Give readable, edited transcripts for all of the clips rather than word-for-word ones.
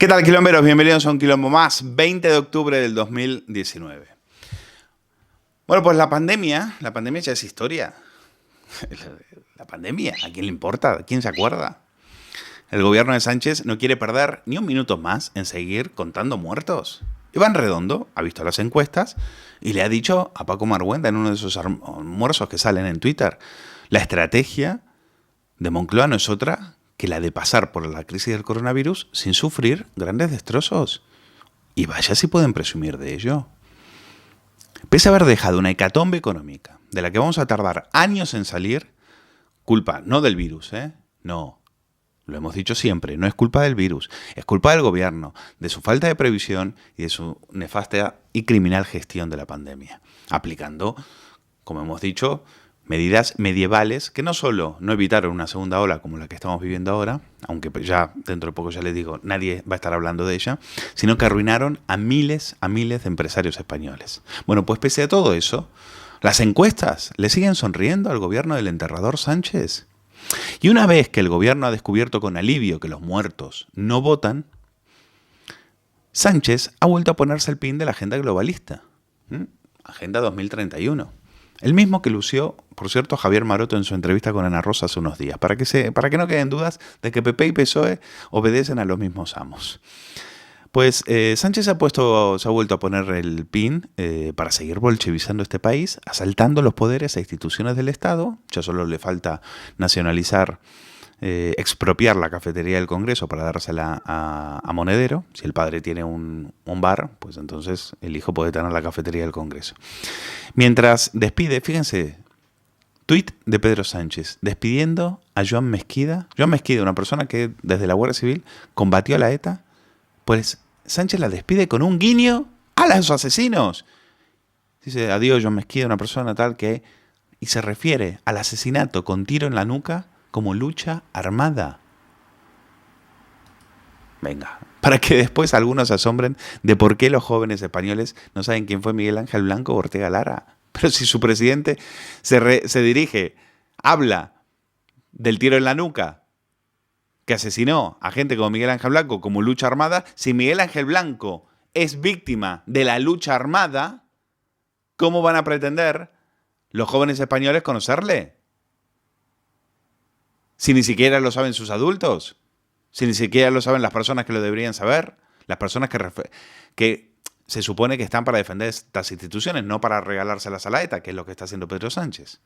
¿Qué tal, quilomberos? Bienvenidos a un quilombo más, 20 de octubre del 2019. Bueno, pues la pandemia ya es historia. La pandemia, ¿a quién le importa? ¿A quién se acuerda? El gobierno de Sánchez no quiere perder ni un minuto más en seguir contando muertos. Iván Redondo ha visto las encuestas y le ha dicho a Paco Marguenda en uno de esos almuerzos que salen en Twitter, la estrategia de Moncloa no es otra que la de pasar por la crisis del coronavirus sin sufrir grandes destrozos. Y vaya si pueden presumir de ello. Pese a haber dejado una hecatombe económica, de la que vamos a tardar años en salir, culpa no del virus, no, lo hemos dicho siempre, no es culpa del virus, es culpa del gobierno, de su falta de previsión y de su nefasta y criminal gestión de la pandemia, aplicando, como hemos dicho, medidas medievales que no solo no evitaron una segunda ola como la que estamos viviendo ahora, aunque ya dentro de poco ya les digo, nadie va a estar hablando de ella, sino que arruinaron a miles de empresarios españoles. Bueno, pues pese a todo eso, las encuestas le siguen sonriendo al gobierno del enterrador Sánchez. Y una vez que el gobierno ha descubierto con alivio que los muertos no votan, Sánchez ha vuelto a ponerse el pin de la agenda globalista. Agenda 2031. El mismo que lució, por cierto, Javier Maroto en su entrevista con Ana Rosa hace unos días, para que no queden dudas de que PP y PSOE obedecen a los mismos amos. Pues Sánchez se ha vuelto a poner el pin para seguir bolchevizando este país, asaltando los poderes e instituciones del Estado. Ya solo le falta nacionalizar, expropiar la cafetería del Congreso para dársela a Monedero. Si el padre tiene un bar, pues entonces el hijo puede tener la cafetería del Congreso. Mientras despide, fíjense, tuit de Pedro Sánchez, despidiendo a Joan Mesquida. Joan Mesquida, una persona que desde la Guardia Civil combatió a la ETA, pues Sánchez la despide con un guiño a los asesinos. Dice, adiós Joan Mesquida, una persona tal que... Y se refiere al asesinato con tiro en la nuca como lucha armada. Venga, para que después algunos se asombren de por qué los jóvenes españoles no saben quién fue Miguel Ángel Blanco o Ortega Lara. Pero si su presidente se dirige, habla del tiro en la nuca que asesinó a gente como Miguel Ángel Blanco como lucha armada, si Miguel Ángel Blanco es víctima de la lucha armada, ¿cómo van a pretender los jóvenes españoles conocerle? Si ni siquiera lo saben sus adultos, si ni siquiera lo saben las personas que lo deberían saber, las personas que se supone que están para defender estas instituciones, no para regalárselas a la ETA, que es lo que está haciendo Pedro Sánchez.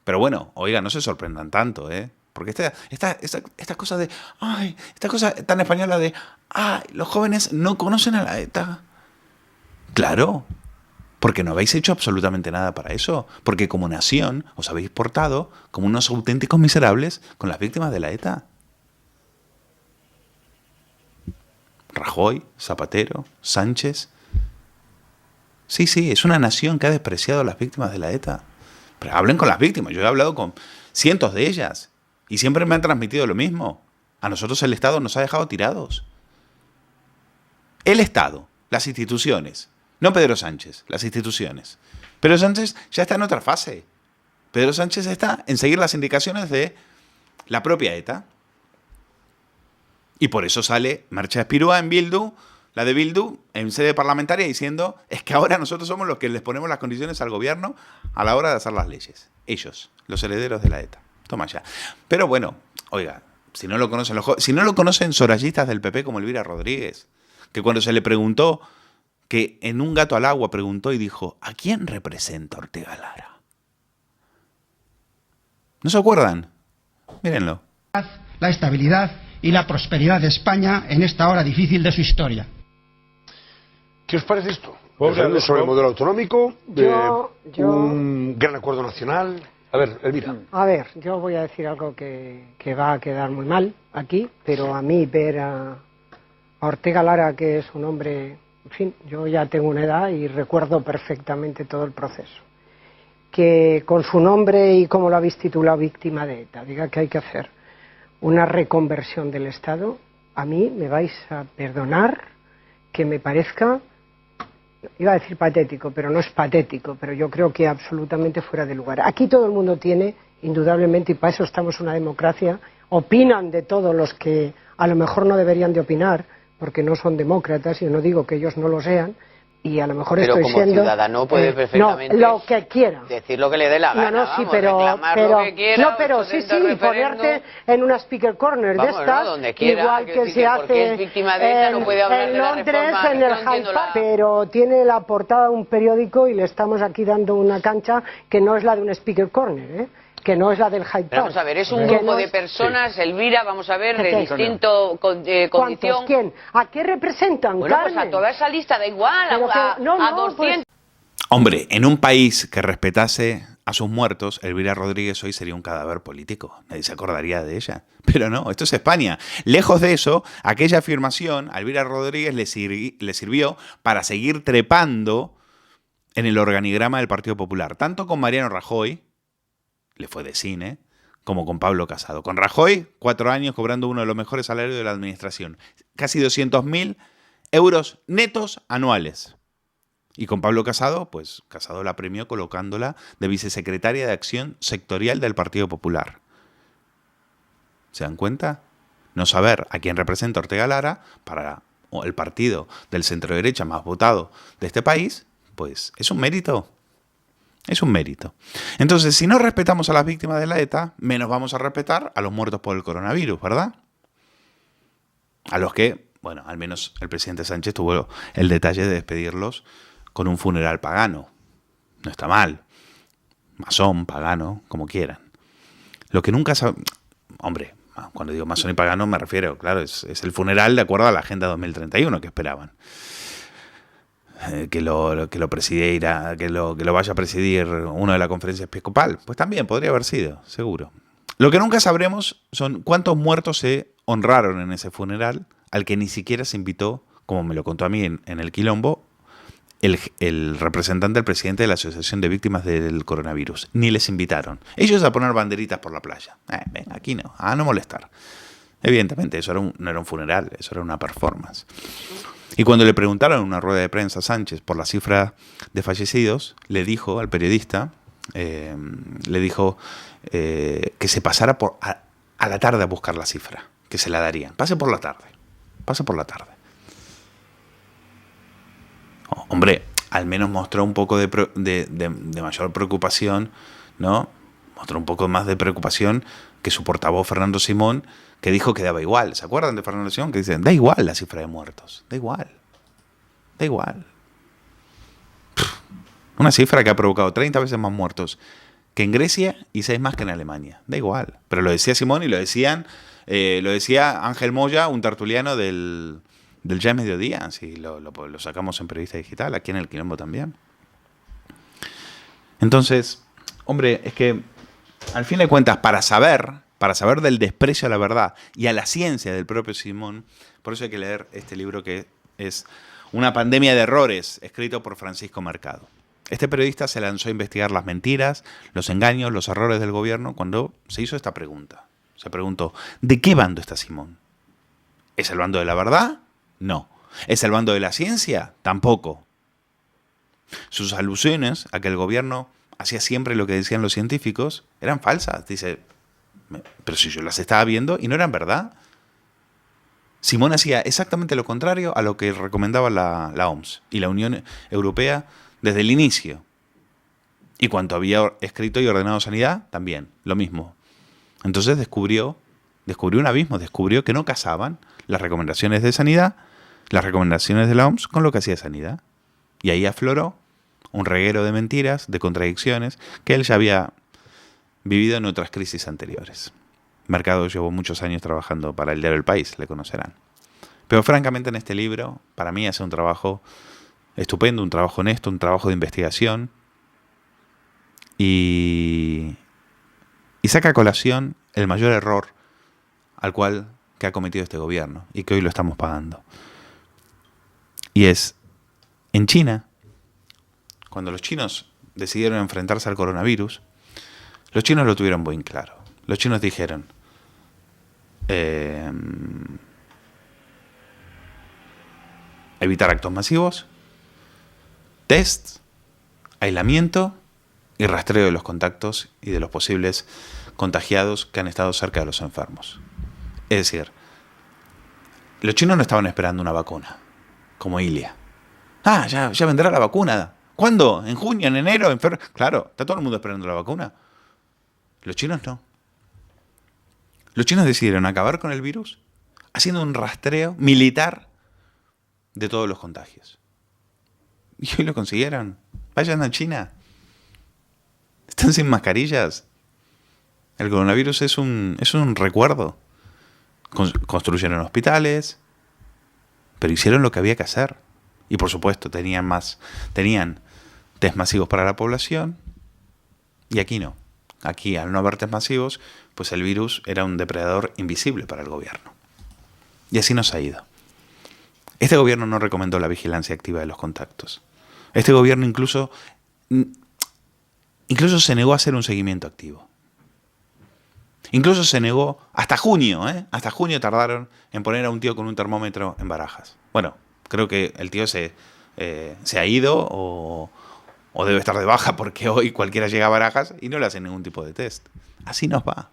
Pero bueno, oiga, no se sorprendan tanto, porque esta cosa de, esta cosa tan española de, los jóvenes no conocen a la ETA. Claro, porque no habéis hecho absolutamente nada para eso. Porque como nación os habéis portado como unos auténticos miserables con las víctimas de la ETA. Rajoy, Zapatero, Sánchez. Sí, es una nación que ha despreciado a las víctimas de la ETA. Pero hablen con las víctimas. Yo he hablado con cientos de ellas. Y siempre me han transmitido lo mismo. A nosotros el Estado nos ha dejado tirados. El Estado, las instituciones. No Pedro Sánchez, las instituciones. Pedro Sánchez ya está en otra fase. Pedro Sánchez está en seguir las indicaciones de la propia ETA. Y por eso sale Merche Espirúa en Bildu, la de Bildu, en sede parlamentaria, diciendo, es que ahora nosotros somos los que les ponemos las condiciones al gobierno a la hora de hacer las leyes. Ellos, los herederos de la ETA. Toma ya. Pero bueno, oiga, si no lo conocen sorayistas del PP como Elvira Rodríguez, que cuando se le preguntó, que en Un gato al agua preguntó y dijo, ¿a quién representa Ortega Lara? ¿No se acuerdan? Mírenlo. La estabilidad y la prosperidad de España en esta hora difícil de su historia. ¿Qué os parece esto? Sobre el modelo autonómico, un gran acuerdo nacional. A ver, Elvira. A ver, yo voy a decir algo que va a quedar muy mal aquí, pero a mí ver a Ortega Lara, que es un hombre, en fin, yo ya tengo una edad y recuerdo perfectamente todo el proceso, que con su nombre y como lo habéis titulado, víctima de ETA, diga que hay que hacer una reconversión del Estado, a mí me vais a perdonar que me parezca, iba a decir patético, pero no es patético, pero yo creo que absolutamente fuera de lugar. Aquí todo el mundo tiene indudablemente, y para eso estamos en una democracia, opinan de todos los que a lo mejor no deberían de opinar, porque no son demócratas, y no digo que ellos no lo sean, y a lo mejor pero estoy como siendo... ciudadano puede perfectamente no, lo que quiera. decir lo que le dé la gana, No, sí, vamos, pero, reclamar lo que quiera, no, pero sí, y ponerte en una speaker corner vamos, de estas, no, donde quiera, igual que se porque es hace víctima de ETA, no puede hablar en de la Londres, reforma, en el no Hyde entiendo Park, la... pero tiene la portada de un periódico y le estamos aquí dando una cancha que no es la de un speaker corner, que no es la del Hyde Park. Pero vamos a ver, es un grupo de personas, Elvira, vamos a ver, de distinto condición. ¿Quién? ¿A qué representan, Bueno, Carmen? pues a toda esa lista da igual, a 200... Pues... Hombre, en un país que respetase a sus muertos, Elvira Rodríguez hoy sería un cadáver político. Nadie se acordaría de ella. Pero no, esto es España. Lejos de eso, aquella afirmación a Elvira Rodríguez le sirvió para seguir trepando en el organigrama del Partido Popular. Tanto con Mariano Rajoy, le fue de cine, como con Pablo Casado. Con Rajoy, 4 años cobrando uno de los mejores salarios de la administración. Casi 200.000 euros netos anuales. Y con Pablo Casado, pues Casado la premió colocándola de vicesecretaria de Acción Sectorial del Partido Popular. ¿Se dan cuenta? No saber a quién representa Ortega Lara para el partido del centro-derecha más votado de este país, pues es un mérito. Es un mérito. Entonces, si no respetamos a las víctimas de la ETA, menos vamos a respetar a los muertos por el coronavirus, ¿verdad? A los que, bueno, al menos el presidente Sánchez tuvo el detalle de despedirlos con un funeral pagano. No está mal. Masón, pagano, como quieran. Lo que nunca hombre, cuando digo masón y pagano me refiero, claro, es el funeral de acuerdo a la Agenda 2031 que esperaban. Que lo presidiera, que lo vaya a presidir uno de la conferencia episcopal. Pues también podría haber sido, seguro. Lo que nunca sabremos son cuántos muertos se honraron en ese funeral al que ni siquiera se invitó, como me lo contó a mí en el Quilombo, el representante del presidente de la Asociación de Víctimas del Coronavirus. Ni les invitaron. Ellos a poner banderitas por la playa. Ven, aquí no, a no molestar. Evidentemente, eso no era un funeral, eso era una performance. Y cuando le preguntaron en una rueda de prensa a Sánchez por la cifra de fallecidos, le dijo al periodista, que se pasara a la tarde a buscar la cifra, que se la darían. Pase por la tarde. Hombre, al menos mostró un poco de mayor preocupación, ¿no? Mostró un poco más de preocupación que su portavoz Fernando Simón, que dijo que daba igual. ¿Se acuerdan de Fernando Simón? Que dicen, da igual la cifra de muertos. Da igual. Una cifra que ha provocado 30 veces más muertos que en Grecia y 6 más que en Alemania. Da igual. Pero lo decía Simón y lo decía Ángel Moya, un tertuliano del Ya Mediodía. Sí, lo sacamos en Periodista Digital, aquí en el Quilombo también. Entonces, hombre, es que al fin de cuentas, para saber del desprecio a la verdad y a la ciencia del propio Simón, por eso hay que leer este libro que es Una pandemia de errores, escrito por Francisco Mercado. Este periodista se lanzó a investigar las mentiras, los engaños, los errores del gobierno cuando se hizo esta pregunta. Se preguntó, ¿de qué bando está Simón? ¿Es el bando de la verdad? No. ¿Es el bando de la ciencia? Tampoco. Sus alusiones a que el gobierno hacía siempre lo que decían los científicos eran falsas. Dice, pero si yo las estaba viendo y no eran verdad. Simón hacía exactamente lo contrario a lo que recomendaba la OMS y la Unión Europea desde el inicio. Y cuanto había escrito y ordenado sanidad, también, lo mismo. Entonces descubrió un abismo, descubrió que no casaban las recomendaciones de sanidad, las recomendaciones de la OMS con lo que hacía sanidad. Y ahí afloró un reguero de mentiras, de contradicciones, que él ya había vivido en otras crisis anteriores. Mercado llevó muchos años trabajando para el diario El País, le conocerán. Pero francamente en este libro, para mí hace un trabajo estupendo, un trabajo honesto, un trabajo de investigación, y saca a colación el mayor error que ha cometido este gobierno y que hoy lo estamos pagando. Y es, en China, cuando los chinos decidieron enfrentarse al coronavirus, los chinos lo tuvieron muy claro. Los chinos dijeron, evitar actos masivos, test, aislamiento y y rastreo de los contactos y de los posibles contagiados que han estado cerca de los enfermos. Es decir, los chinos no estaban esperando una vacuna, como Ilia. Ah, ya vendrá la vacuna. ¿Cuándo? ¿En junio? ¿En enero? ¿En febrero? Claro, está todo el mundo esperando la vacuna. Los chinos no. Los chinos decidieron acabar con el virus haciendo un rastreo militar de todos los contagios. Y hoy lo consiguieron. Vayan a China. Están sin mascarillas. El coronavirus es un recuerdo. Construyeron hospitales, pero hicieron lo que había que hacer. Y por supuesto, tenían test masivos para la población. Y aquí no. Aquí, al no haber test masivos, pues el virus era un depredador invisible para el gobierno. Y así nos ha ido. Este gobierno no recomendó la vigilancia activa de los contactos. Este gobierno incluso se negó a hacer un seguimiento activo. Incluso se negó, hasta junio, hasta junio tardaron en poner a un tío con un termómetro en Barajas. Bueno, creo que el tío se ha ido o debe estar de baja porque hoy cualquiera llega a Barajas y no le hacen ningún tipo de test. Así nos va,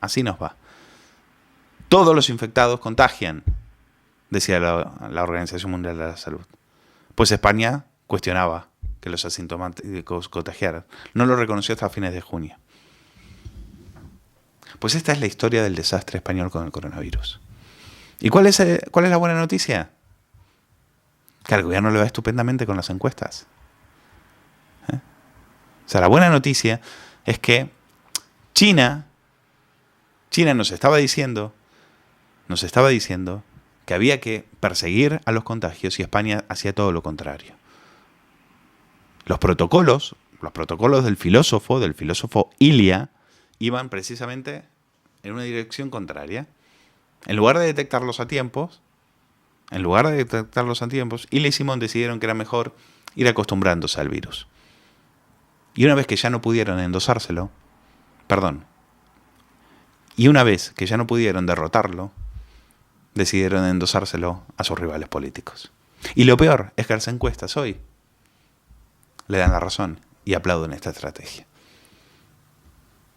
así nos va. Todos los infectados contagian, decía la Organización Mundial de la Salud. Pues España cuestionaba que los asintomáticos contagiaran. No lo reconoció hasta fines de junio. Pues esta es la historia del desastre español con el coronavirus. ¿Y cuál es la buena noticia? Que al gobierno le va estupendamente con las encuestas. O sea, la buena noticia es que China nos estaba diciendo que había que perseguir a los contagios y España hacía todo lo contrario. Los protocolos del filósofo Ilia, iban precisamente en una dirección contraria. En lugar de detectarlos a tiempos, Ilia y Simón decidieron que era mejor ir acostumbrándose al virus. Y una vez que ya no pudieron derrotarlo, decidieron endosárselo a sus rivales políticos. Y lo peor es que las encuestas hoy le dan la razón y aplauden esta estrategia.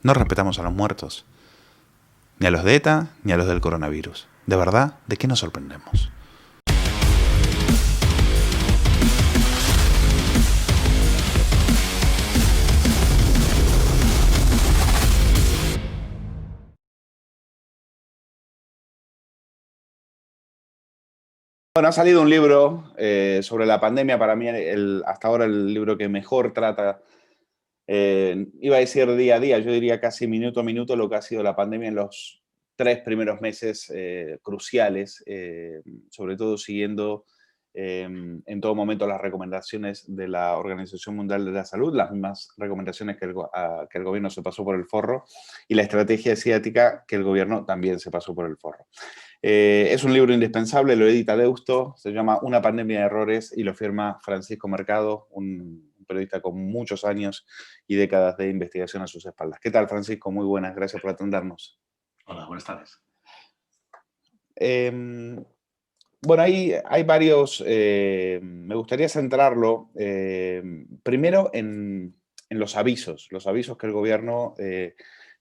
No respetamos a los muertos, ni a los de ETA, ni a los del coronavirus. De verdad, ¿de qué nos sorprendemos? Bueno, ha salido un libro sobre la pandemia. Para mí, hasta ahora el libro que mejor trata, iba a decir día a día, yo diría casi minuto a minuto, lo que ha sido la pandemia en los 3 primeros meses cruciales, sobre todo siguiendo en todo momento las recomendaciones de la Organización Mundial de la Salud, las mismas recomendaciones que el gobierno se pasó por el forro, y la estrategia asiática que el gobierno también se pasó por el forro. Es un libro indispensable, lo edita Deusto, se llama Una pandemia de errores y lo firma Francisco Mercado, un periodista con muchos años y décadas de investigación a sus espaldas. ¿Qué tal, Francisco? Muy buenas, gracias por atendernos. Hola, buenas tardes. Bueno, hay varios, me gustaría centrarlo primero en los avisos que el gobierno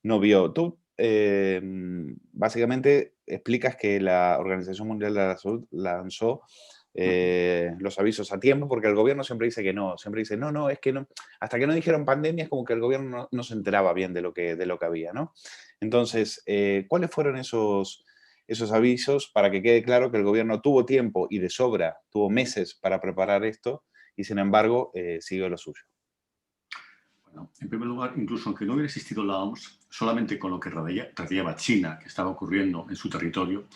no vio. Tú básicamente explicas que la Organización Mundial de la Salud lanzó los avisos a tiempo, porque el gobierno siempre dice que no, siempre dice no, es que no, hasta que no dijeron pandemia es como que el gobierno no se enteraba bien de lo que había, ¿no? Entonces, ¿cuáles fueron esos avisos para que quede claro que el gobierno tuvo tiempo y de sobra, tuvo meses para preparar esto y sin embargo siguió lo suyo? Bueno, en primer lugar, incluso aunque no hubiera existido la OMS, solamente con lo que radiaba China, que estaba ocurriendo en su territorio,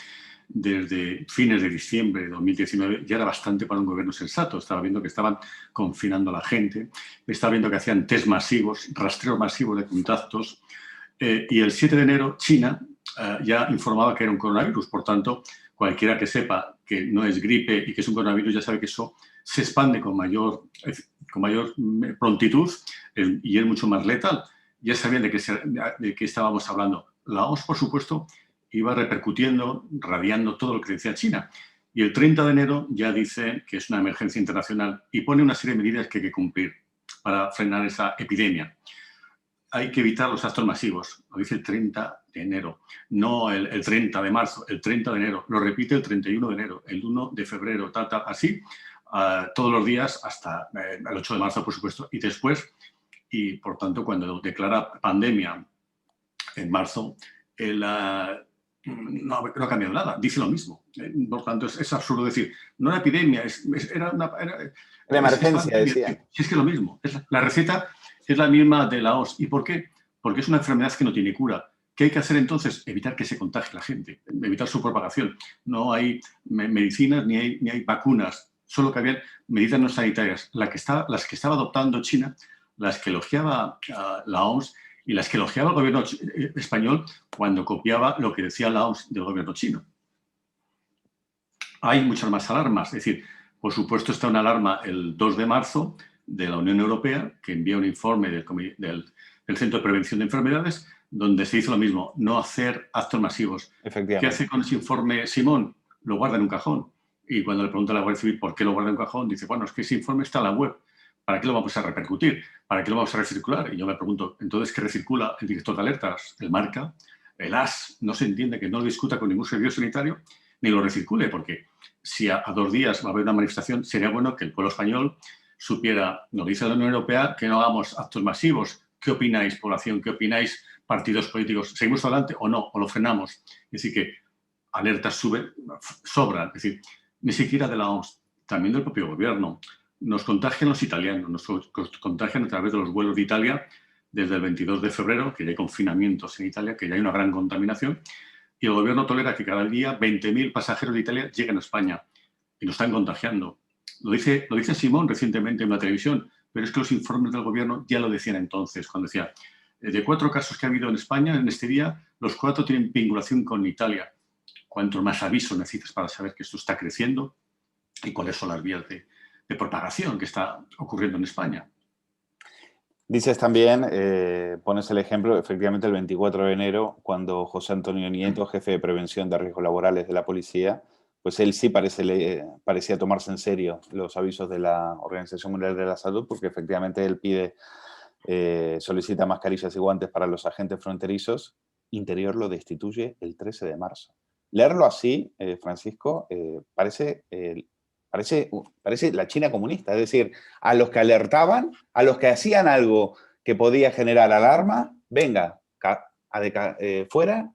desde fines de diciembre de 2019 ya era bastante para un gobierno sensato. Estaba viendo que estaban confinando a la gente, estaba viendo que hacían test masivos, rastreo masivo de contactos, y el 7 de enero China ya informaba que era un coronavirus. Por tanto, cualquiera que sepa que no es gripe y que es un coronavirus ya sabe que eso se expande con mayor prontitud y es mucho más letal. Ya sabían de qué estábamos hablando. La OMS, por supuesto, iba repercutiendo, radiando todo lo que decía China. Y el 30 de enero ya dice que es una emergencia internacional y pone una serie de medidas que hay que cumplir. para frenar esa epidemia. Hay que evitar los actos masivos, lo dice el 30 de enero, no el 30 de marzo, el 30 de enero, lo repite el 31 de enero, el 1 de febrero, así, todos los días hasta el 8 de marzo, por supuesto, y después, y por tanto, cuando declara pandemia en marzo, no ha cambiado nada, dice lo mismo. Por tanto, es absurdo decir, no era epidemia, era emergencia, decía. Es que es lo mismo. La receta es la misma de la OMS. ¿Y por qué? Porque es una enfermedad que no tiene cura. ¿Qué hay que hacer entonces? Evitar que se contagie la gente, evitar su propagación. No hay medicinas ni hay vacunas, solo que había medidas no sanitarias. Las que estaba adoptando China, las que elogiaba la OMS y las que elogiaba el gobierno español cuando copiaba lo que decía la OMS del gobierno chino. Hay muchas más alarmas. Es decir, por supuesto está una alarma el 2 de marzo de la Unión Europea, que envía un informe del Centro de Prevención de Enfermedades, donde se hizo lo mismo, no hacer actos masivos. ¿Qué hace con ese informe Simón? Lo guarda en un cajón. Y cuando le pregunta a la Guardia Civil por qué lo guarda en un cajón, dice, bueno, es que ese informe está en la web. ¿Para qué lo vamos a repercutir? ¿Para qué lo vamos a recircular? Y yo me pregunto, entonces, ¿qué recircula el director de alertas? El Marca, el AS, no se entiende que no lo discuta con ningún servicio sanitario ni lo recircule, porque si a 2 días va a haber una manifestación, sería bueno que el pueblo español supiera, nos dice la Unión Europea, que no hagamos actos masivos. ¿Qué opináis, población? ¿Qué opináis, partidos políticos? ¿Seguimos adelante o no? ¿O lo frenamos? Es decir, que alertas sobran. Es decir, ni siquiera de la OMS, también del propio gobierno. Nos contagian los italianos, nos contagian a través de los vuelos de Italia desde el 22 de febrero, que ya hay confinamientos en Italia, que ya hay una gran contaminación, y el gobierno tolera que cada día 20.000 pasajeros de Italia lleguen a España y nos están contagiando. Lo dice Simón recientemente en la televisión, pero es que los informes del gobierno ya lo decían entonces, cuando decía, de 4 casos que ha habido en España en este día, los 4 tienen vinculación con Italia. ¿Cuántos más avisos necesitas para saber que esto está creciendo y cuáles son las vías de propagación que está ocurriendo en España? Dices también, pones el ejemplo, efectivamente el 24 de enero, cuando José Antonio Nieto, jefe de prevención de riesgos laborales de la policía, pues él sí parecía tomarse en serio los avisos de la Organización Mundial de la Salud, porque efectivamente él solicita mascarillas y guantes para los agentes fronterizos. Interior lo destituye el 13 de marzo. Leerlo así, Francisco, parece la China comunista. Es decir, a los que alertaban, a los que hacían algo que podía generar alarma, venga, fuera,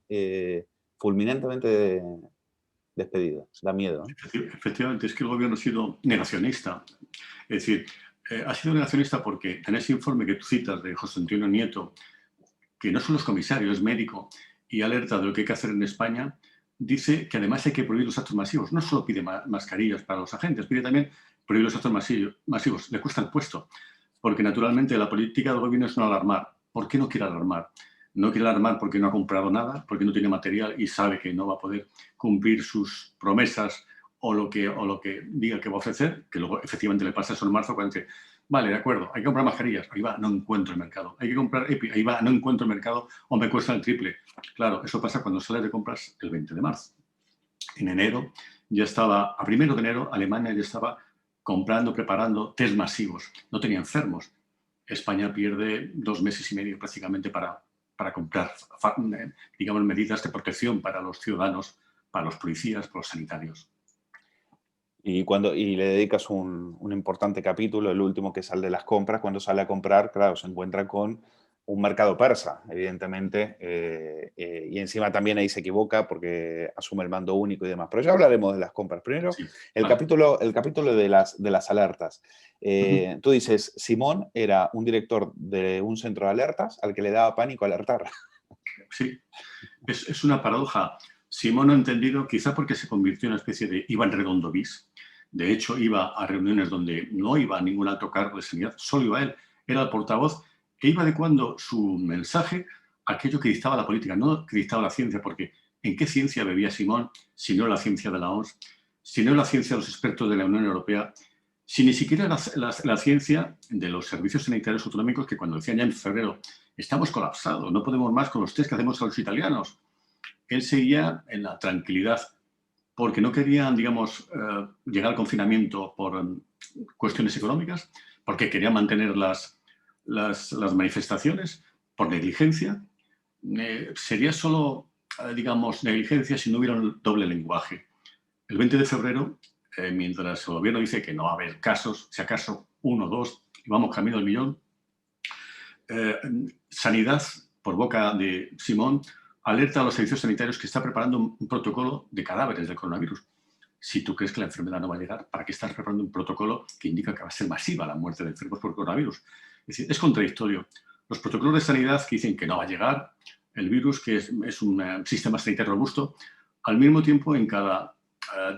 fulminantemente despedido. Da miedo, ¿eh? Efectivamente, es que el gobierno ha sido negacionista. Es decir, ha sido negacionista porque en ese informe que tú citas de José Antonio Nieto, que no son los comisarios, es médico, y alerta de lo que hay que hacer en España, dice que además hay que prohibir los actos masivos. No solo pide mascarillas para los agentes, pide también prohibir los actos masivos. Le cuesta el puesto, porque naturalmente la política del gobierno es no alarmar. ¿Por qué no quiere alarmar? No quiere alarmar porque no ha comprado nada, porque no tiene material y sabe que no va a poder cumplir sus promesas o lo que diga que va a ofrecer, que luego efectivamente le pasa eso en marzo cuando dice, vale, de acuerdo, hay que comprar mascarillas, ahí va, no encuentro el mercado. Hay que comprar EPI, ahí va, no encuentro el mercado o me cuesta el triple. Claro, eso pasa cuando sales de compras el 20 de marzo. En enero ya estaba, a 1 de enero, Alemania ya estaba comprando, preparando test masivos. No tenía enfermos. España pierde 2 meses y medio prácticamente para comprar, digamos, medidas de protección para los ciudadanos, para los policías, para los sanitarios. Y le dedicas un importante capítulo, el último, que es el de las compras. Cuando sale a comprar, claro, se encuentra con un mercado persa, evidentemente, y encima también ahí se equivoca porque asume el mando único y demás. Pero ya hablaremos de las compras. Primero, sí, el capítulo de las alertas. Tú dices, Simón era un director de un centro de alertas al que le daba pánico alertar. Sí, es una paradoja. Simón no ha entendido, quizá porque se convirtió en una especie de Iván Redondo bis. De hecho, iba a reuniones donde no iba ningún alto cargo de sanidad, solo iba él. Era el portavoz que iba adecuando su mensaje a aquello que dictaba la política, no que dictaba la ciencia, porque ¿en qué ciencia bebía Simón si no la ciencia de la OMS, si no la ciencia de los expertos de la Unión Europea, si ni siquiera la ciencia de los servicios sanitarios autonómicos que cuando decían ya en febrero, estamos colapsados, no podemos más con los test que hacemos a los italianos? Él seguía en la tranquilidad porque no querían, digamos, llegar al confinamiento por cuestiones económicas, porque querían mantener las manifestaciones por negligencia. Sería solo, digamos, negligencia si no hubiera un doble lenguaje. El 20 de febrero, mientras el gobierno dice que no va a haber casos, si acaso 1 o 2, y vamos camino al millón, Sanidad, por boca de Simón, alerta a los servicios sanitarios que está preparando un protocolo de cadáveres del coronavirus. Si tú crees que la enfermedad no va a llegar, ¿para qué estás preparando un protocolo que indica que va a ser masiva la muerte de enfermos por coronavirus? Es decir, es contradictorio. Los protocolos de sanidad que dicen que no va a llegar el virus, que es un sistema sanitario robusto, al mismo tiempo en cada,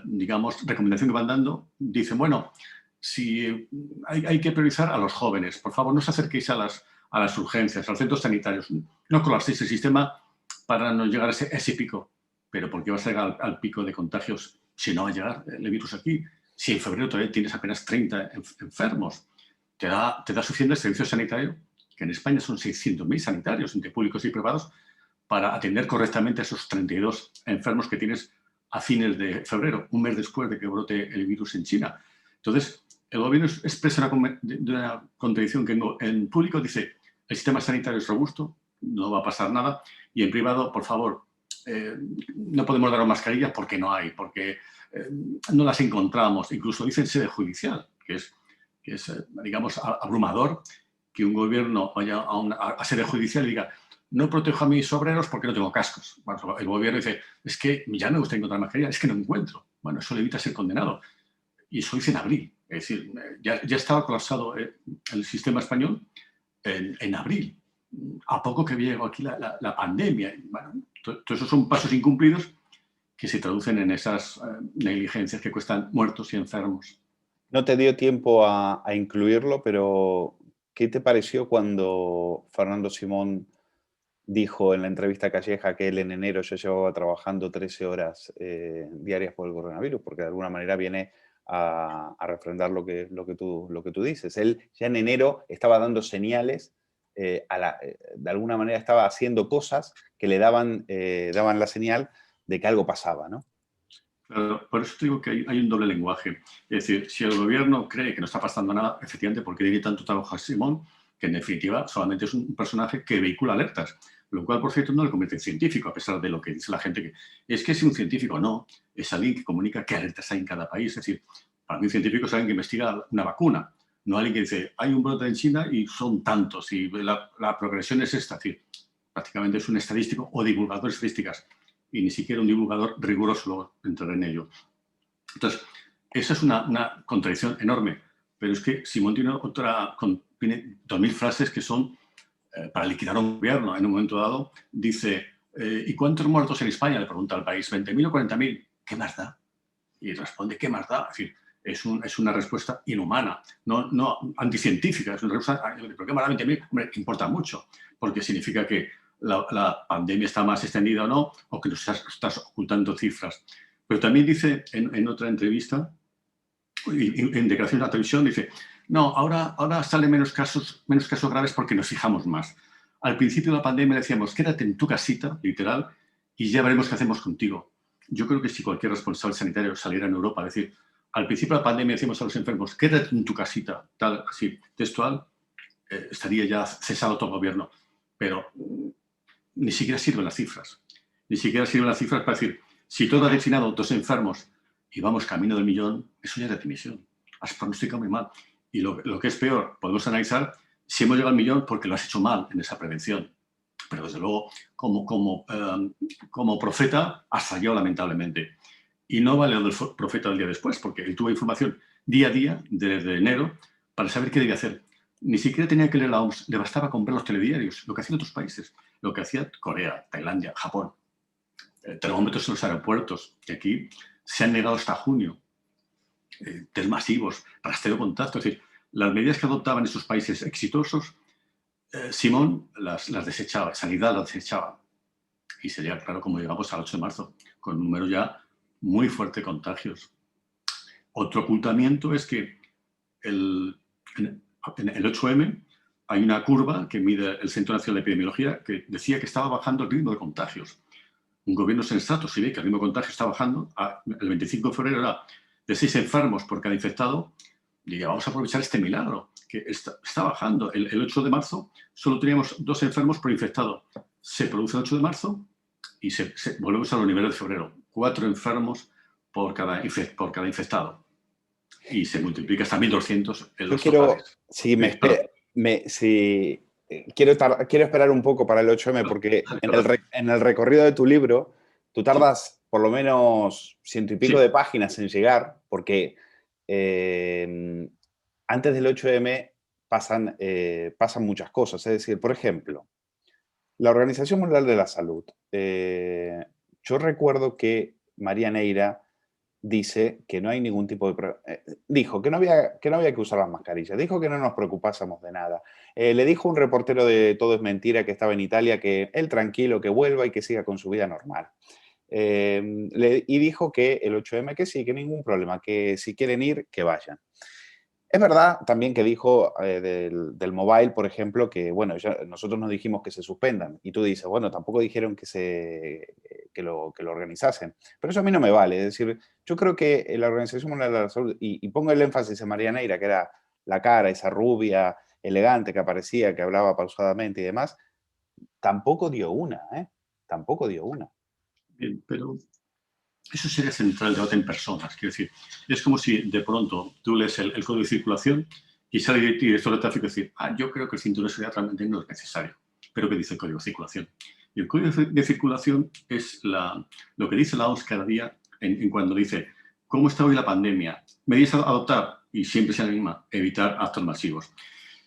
digamos, recomendación que van dando, dicen, bueno, si hay que priorizar a los jóvenes, por favor, no os acerquéis a las urgencias, a los centros sanitarios, no colapséis el sistema para no llegar a ese pico. Pero ¿por qué vas a llegar al pico de contagios si no va a llegar el virus aquí? Si en febrero todavía tienes apenas 30 enfermos, te da suficiente el servicio sanitario, que en España son 600.000 sanitarios, entre públicos y privados, para atender correctamente a esos 32 enfermos que tienes a fines de febrero, un mes después de que brote el virus en China. Entonces, el gobierno expresa una contradicción que en público dice el sistema sanitario es robusto, no va a pasar nada, y en privado, por favor, no podemos daros mascarillas porque no hay, porque no las encontramos. Incluso dice en sede judicial, que es digamos, abrumador que un gobierno vaya a sede judicial y diga no protejo a mis obreros porque no tengo cascos. Bueno, el gobierno dice, es que ya me gusta encontrar mascarillas, es que no encuentro. Bueno, eso le evita ser condenado. Y eso dice en abril. Es decir, ya estaba colapsado el sistema español en abril, a poco que había llegado aquí la pandemia. Bueno, todos esos son pasos incumplidos que se traducen en esas negligencias que cuestan muertos y enfermos. No te dio tiempo a incluirlo, pero ¿qué te pareció cuando Fernando Simón dijo en la entrevista a Calleja que él en enero ya llevaba trabajando 13 horas diarias por el coronavirus? Porque de alguna manera viene a refrendar lo que tú dices. Él ya en enero estaba dando señales, de alguna manera estaba haciendo cosas que le daban la señal de que algo pasaba, ¿no? Claro, por eso te digo que hay un doble lenguaje. Es decir, si el gobierno cree que no está pasando nada, efectivamente, porque tiene tanto trabajo a Simón, que en definitiva solamente es un personaje que vehicula alertas, lo cual, por cierto, no le convierte en científico, a pesar de lo que dice la gente. Que es que es un científico, no, es alguien que comunica qué alertas hay en cada país. Es decir, para mí un científico es alguien que investiga una vacuna, no alguien que dice, hay un brote en China y son tantos, y la progresión es esta. Es decir, prácticamente es un estadístico o divulgador de estadísticas, y ni siquiera un divulgador riguroso luego entrar en ello. Entonces, esa es una contradicción enorme, pero es que Simón tiene 2.000 frases que son para liquidar un gobierno. En un momento dado dice, ¿y cuántos muertos en España? Le pregunta al país, ¿20.000 o 40.000? ¿Qué más da? Y responde, ¿qué más da? Es decir, es una respuesta inhumana, no anticientífica. Es una respuesta, ¿pero qué más da 20.000? Hombre, importa mucho, porque significa que la pandemia está más extendida o no, o que nos estás ocultando cifras. Pero también dice en otra entrevista, en declaraciones a la televisión, dice, no, ahora salen menos casos graves porque nos fijamos más. Al principio de la pandemia decíamos, quédate en tu casita, literal, y ya veremos qué hacemos contigo. Yo creo que si cualquier responsable sanitario saliera en Europa a decir, al principio de la pandemia decíamos a los enfermos, quédate en tu casita, tal, así, textual, estaría ya cesado todo el gobierno. Pero ni siquiera sirven las cifras. Ni siquiera sirven las cifras para decir, si todo ha destinado 2 enfermos y vamos camino del millón, eso ya es de dimisión. Has pronosticado muy mal. Y lo que es peor, podemos analizar si hemos llegado al millón porque lo has hecho mal en esa prevención. Pero desde luego, como profeta, has fallado lamentablemente. Y no vale lo del profeta del día después, porque él tuvo información día a día, desde enero, para saber qué debía hacer. Ni siquiera tenía que leer la OMS, le bastaba comprar los telediarios, lo que hacían otros países, lo que hacía Corea, Tailandia, Japón. Termómetros en los aeropuertos, que aquí se han negado hasta junio. Test masivos, rastreo de contacto. Es decir, las medidas que adoptaban esos países exitosos, Simón las desechaba, Sanidad las desechaba. Y sería claro como llegamos al 8 de marzo, con un número ya muy fuerte de contagios. Otro ocultamiento es que en el 8M hay una curva que mide el Centro Nacional de Epidemiología que decía que estaba bajando el ritmo de contagios. Un gobierno sensato, si ve que el ritmo de contagio está bajando, el 25 de febrero era de 6 enfermos por cada infectado, Diría, vamos a aprovechar este milagro, que está bajando. El 8 de marzo solo teníamos 2 enfermos por infectado. Se produce el 8 de marzo y volvemos a los niveles de febrero. 4 enfermos por cada infectado. Y se multiplica hasta 1.200 en los totales. Quiero esperar un poco para el 8M, porque en el recorrido de tu libro tú tardas por lo menos 100 y pico de páginas en llegar, porque antes del 8M pasan muchas cosas. Es decir, por ejemplo, la Organización Mundial de la Salud. Yo recuerdo que María Neira dice que no hay ningún tipo de... dijo que no había que usar las mascarillas, dijo que no nos preocupásemos de nada. Le dijo un reportero de Todo es Mentira que estaba en Italia que él tranquilo, que vuelva y que siga con su vida normal. Y dijo que el 8M que sí, que ningún problema, que si quieren ir, que vayan. Es verdad también que dijo del mobile, por ejemplo, que bueno, nosotros nos dijimos que se suspendan. Y tú dices, bueno, tampoco dijeron que lo organizasen. Pero eso a mí no me vale. Es decir, yo creo que la Organización Mundial de la Salud, y pongo el énfasis en María Neira, que era la cara, esa rubia, elegante que aparecía, que hablaba pausadamente y demás, tampoco dio una, ¿eh? Tampoco dio una. Bien, pero eso sería centrar el debate en personas. Quiero decir, es como si de pronto tú lees el código de circulación y sale el director de tráfico y decir, yo creo que el cinturón de seguridad realmente no es necesario. Pero ¿qué dice el código de circulación? Y el código de circulación es lo que dice la OMS cada día en cuando dice, ¿cómo está hoy la pandemia? Medidas a adoptar, y siempre sea la misma, evitar actos masivos.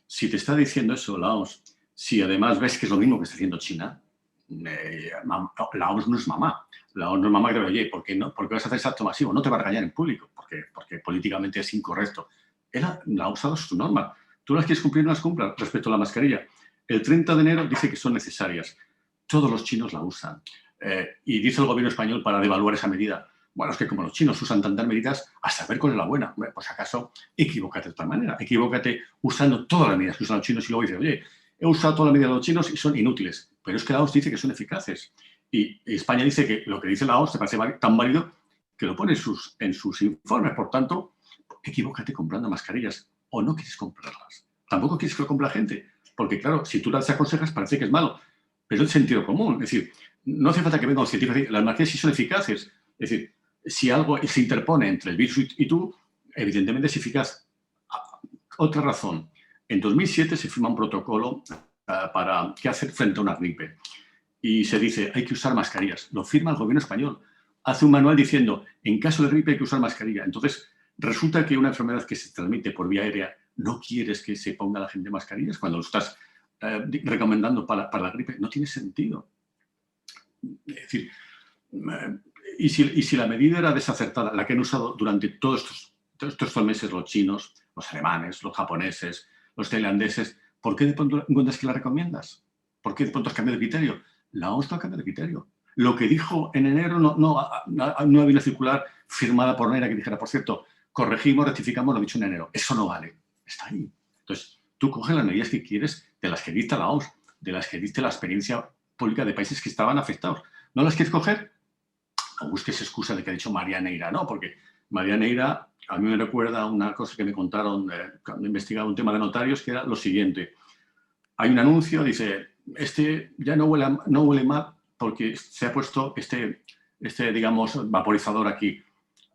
Si te está diciendo eso la OMS, si además ves que es lo mismo que está haciendo China, la OMS no es mamá. La OMS no es mamá que te oye, ¿por qué vas a hacer ese acto masivo? No te va a regañar en público, porque políticamente es incorrecto. La ha usado su norma. Tú las quieres cumplir, no las cumplas. Respecto a la mascarilla, el 30 de enero dice que son necesarias. Todos los chinos la usan. Y dice el gobierno español para devaluar esa medida, bueno, es que como los chinos usan tantas medidas, a saber cuál es la buena. Pues acaso, equivócate de tal manera. Equivócate usando todas las medidas que usan los chinos y luego dices, oye, he usado todas las medidas de los chinos y son inútiles. Pero es que la OMS dice que son eficaces. Y España dice que lo que dice la OMS te parece tan válido que lo pone en sus informes. Por tanto, equivócate comprando mascarillas o no quieres comprarlas. Tampoco quieres que lo compre la gente. Porque, claro, si tú las aconsejas parece que es malo. Pero es sentido común. Es decir, no hace falta que venga un científico a decir, las mascarillas sí son eficaces. Es decir, si algo se interpone entre el virus y tú, evidentemente es eficaz. Otra razón. En 2007 se firma un protocolo para qué hacer frente a una gripe. Y se dice, hay que usar mascarillas. Lo firma el gobierno español. Hace un manual diciendo, en caso de gripe hay que usar mascarilla. Entonces, resulta que una enfermedad que se transmite por vía aérea, no quieres que se ponga la gente mascarillas cuando lo estás recomendando para la gripe. No tiene sentido. Es decir, y si la medida era desacertada, la que han usado durante todos estos meses los chinos, los alemanes, los japoneses, los tailandeses, ¿por qué de pronto encuentras que la recomiendas? ¿Por qué de pronto has cambiado de criterio? La OMS no ha cambiado de criterio. Lo que dijo en enero no había una circular firmada por Neira que dijera, por cierto, corregimos, rectificamos lo dicho en enero. Eso no vale. Está ahí. Entonces, tú coges las medidas que quieres de las que dicta la OMS, de las que dicta la experiencia pública de países que estaban afectados. ¿No las quieres coger? No busques excusa de que ha dicho María Neira, no, porque María Neira a mí me recuerda una cosa que me contaron cuando investigaba un tema de notarios, que era lo siguiente. Hay un anuncio, dice, ya no huele mal porque se ha puesto digamos, vaporizador aquí.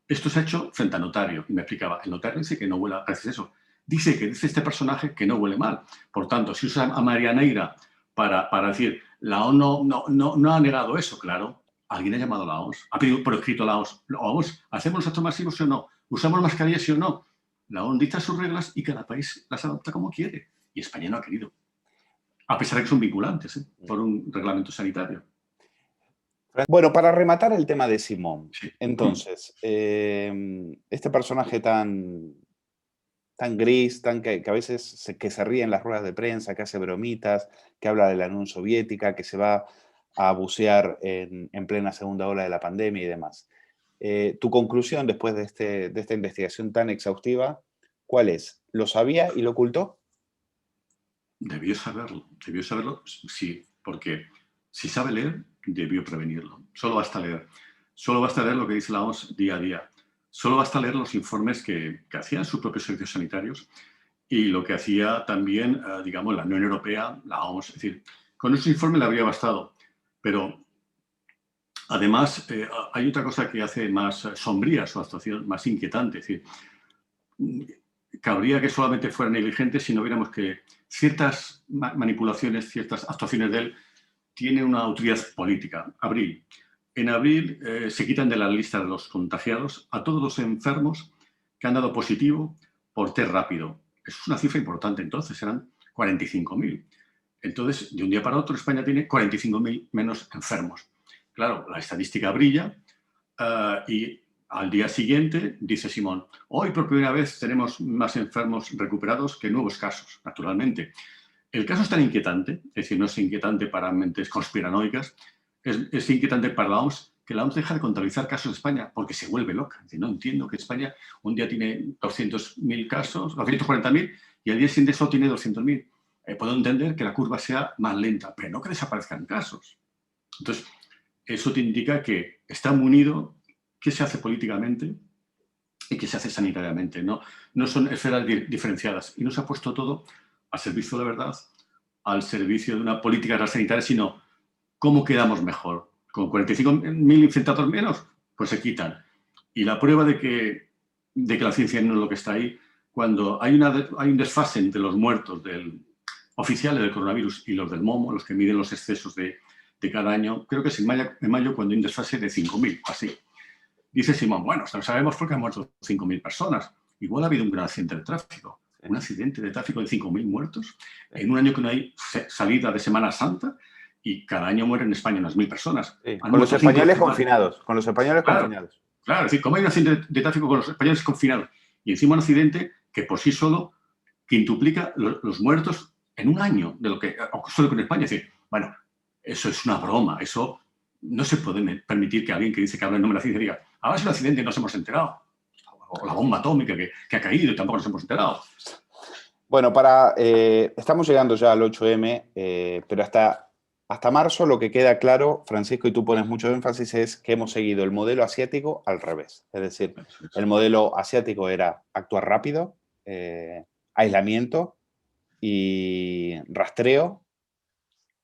Esto se ha hecho frente al notario. Y me explicaba, el notario dice que no huele, gracias a eso. Dice este personaje que no huele mal. Por tanto, si usa a María Neira para decir, la OMS no ha negado eso, claro. Alguien ha llamado a la OMS, ha pedido por escrito a la OMS. OMS, ¿hacemos los actos masivos sí o no? ¿Usamos mascarillas sí o no? La OMS dicta sus reglas y cada país las adopta como quiere. Y España no ha querido. A pesar de que son vinculantes por un reglamento sanitario. Bueno, para rematar el tema de Simón, sí. Entonces, este personaje tan gris, que a veces se ríe en las ruedas de prensa, que hace bromitas, que habla de la Unión Soviética, que se va a bucear en plena segunda ola de la pandemia y demás. Tu conclusión después de esta investigación tan exhaustiva, ¿cuál es? ¿Lo sabía y lo ocultó? Debió saberlo, sí, porque si sabe leer, debió prevenirlo. Solo basta leer lo que dice la OMS día a día. Solo basta leer los informes que hacían sus propios servicios sanitarios y lo que hacía también, digamos, la Unión Europea, la OMS. Es decir, con esos informes le habría bastado. Pero además hay otra cosa que hace más sombría su actuación, más inquietante. Es decir, cabría que solamente fuera negligente si no viéramos que ciertas manipulaciones, ciertas actuaciones de él tienen una utilidad política. En abril se quitan de la lista de los contagiados a todos los enfermos que han dado positivo por test rápido. Eso es una cifra importante entonces, eran 45.000. Entonces, de un día para otro, España tiene 45.000 menos enfermos. Claro, la estadística brilla y al día siguiente, dice Simón, hoy por primera vez tenemos más enfermos recuperados que nuevos casos, naturalmente. El caso es tan inquietante, es decir, no es inquietante para mentes conspiranoicas, es inquietante para la OMS, que la OMS deja de contabilizar casos de España porque se vuelve loca. Es decir, no entiendo que España un día tiene 200.000 casos, 240.000, y al día siguiente solo tiene 200.000. Puedo entender que la curva sea más lenta, pero no que desaparezcan casos. Entonces, eso te indica que está muy unido qué se hace políticamente y qué se hace sanitariamente. No son esferas diferenciadas. Y no se ha puesto todo al servicio de la verdad, al servicio de una política sanitaria, sino cómo quedamos mejor. Con 45.000 infectados menos, pues se quitan. Y la prueba de que la ciencia no es lo que está ahí, cuando hay un desfase entre los muertos oficiales del coronavirus y los del MOMO, los que miden los excesos de cada año, creo que es en mayo cuando hay un desfase de 5.000, así. Dice Simón, bueno, sabemos por qué han muerto 5.000 personas. Igual ha habido un gran accidente de tráfico. Un accidente de tráfico de 5.000 muertos en un año que no hay salida de Semana Santa y cada año mueren en España unas 1.000 personas. Sí, con los españoles confinados. Con los españoles confinados. Claro, es decir, como hay un accidente de tráfico con los españoles confinados y encima un accidente que por sí solo quintuplica los muertos en un año de lo que suele con España. Es decir, bueno, eso es una broma. Eso no se puede permitir que alguien que dice que habla en nombre de la ciencia diga, ahora es un accidente y no nos hemos enterado. O la bomba atómica que ha caído y tampoco nos hemos enterado. Bueno, estamos llegando ya al 8M, pero hasta marzo lo que queda claro, Francisco, y tú pones mucho énfasis, es que hemos seguido el modelo asiático al revés. Es decir, el modelo asiático era actuar rápido, aislamiento y rastreo,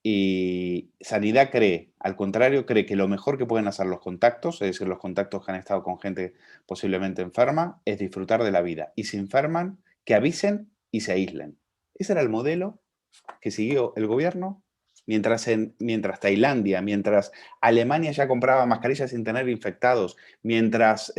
y Sanidad al contrario, cree que lo mejor que pueden hacer los contactos, es decir, los contactos que han estado con gente posiblemente enferma, es disfrutar de la vida. Y si enferman, que avisen y se aíslen. Ese era el modelo que siguió el gobierno mientras Tailandia, mientras Alemania ya compraba mascarillas sin tener infectados, mientras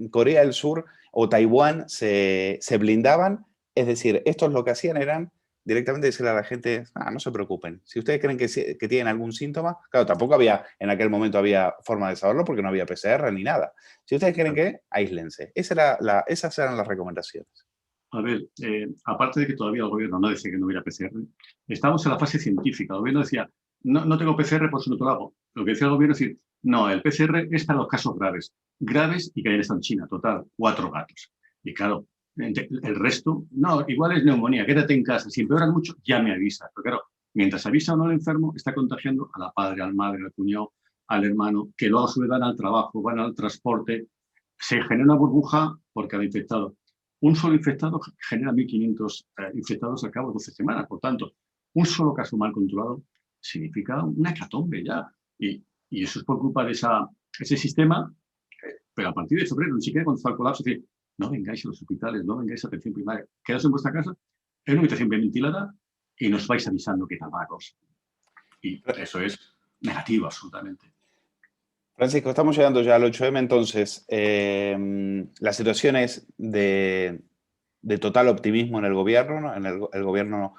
Corea del Sur o Taiwán se blindaban. Es decir, estos lo que hacían eran directamente decirle a la gente, no se preocupen. Si ustedes creen que tienen algún síntoma, claro, tampoco en aquel momento había forma de saberlo porque no había PCR ni nada. Si ustedes creen que, aíslense. Esas eran las recomendaciones. A ver, aparte de que todavía el gobierno no decía que no hubiera PCR, estamos en la fase científica. El gobierno decía, no tengo PCR, por eso no te lo hago. Lo que decía el gobierno es decir, no, el PCR es para los casos graves y que hayan estado en China. Total, 4 gatos. Y claro, el resto, no, igual es neumonía, quédate en casa. Si empeoran mucho, ya me avisas. Pero claro, mientras avisa o no al enfermo, está contagiando a la padre, al madre, al cuñado, al hermano, que luego a su vez van al trabajo, van al transporte. Se genera una burbuja por cada infectado. Un solo infectado genera 1.500 infectados al cabo de 12 semanas. Por tanto, un solo caso mal controlado significa una hecatombe ya. Y eso es por culpa de ese sistema. Pero a partir de febrero, ni siquiera cuando está el colapso, es decir, no vengáis a los hospitales, no vengáis a atención primaria. Quedaos en vuestra casa, en una habitación bien ventilada y nos vais avisando qué tal va la cosa. Y eso es negativo, absolutamente. Francisco, estamos llegando ya al 8M, entonces la situación es de total optimismo en el gobierno, ¿no? El gobierno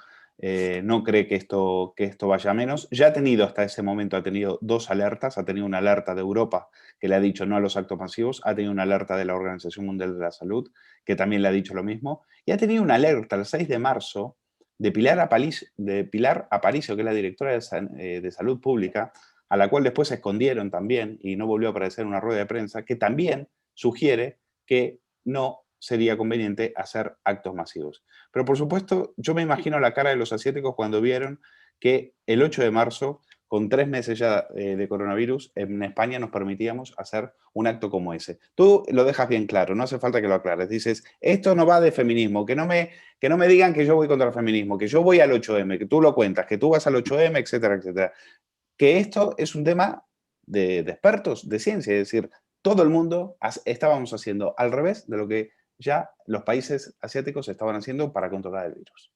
no cree que esto vaya a menos. Ya hasta ese momento ha tenido 2 alertas. Ha tenido una alerta de Europa que le ha dicho no a los actos masivos. Ha tenido una alerta de la Organización Mundial de la Salud que también le ha dicho lo mismo. Y ha tenido una alerta el 6 de marzo de Pilar Aparicio, que es la directora de Salud Pública, a la cual después se escondieron también y no volvió a aparecer en una rueda de prensa, que también sugiere que no sería conveniente hacer actos masivos. Pero por supuesto, yo me imagino la cara de los asiáticos cuando vieron que el 8 de marzo con 3 meses ya de coronavirus, en España nos permitíamos hacer un acto como ese. Tú lo dejas bien claro, no hace falta que lo aclares. Dices, esto no va de feminismo, que no me digan que yo voy contra el feminismo, que yo voy al 8M, que tú lo cuentas, que tú vas al 8M, etcétera, etcétera. Que esto es un tema de expertos, de ciencia, es decir, todo el mundo estábamos haciendo al revés de lo que ya los países asiáticos estaban haciendo para controlar el virus.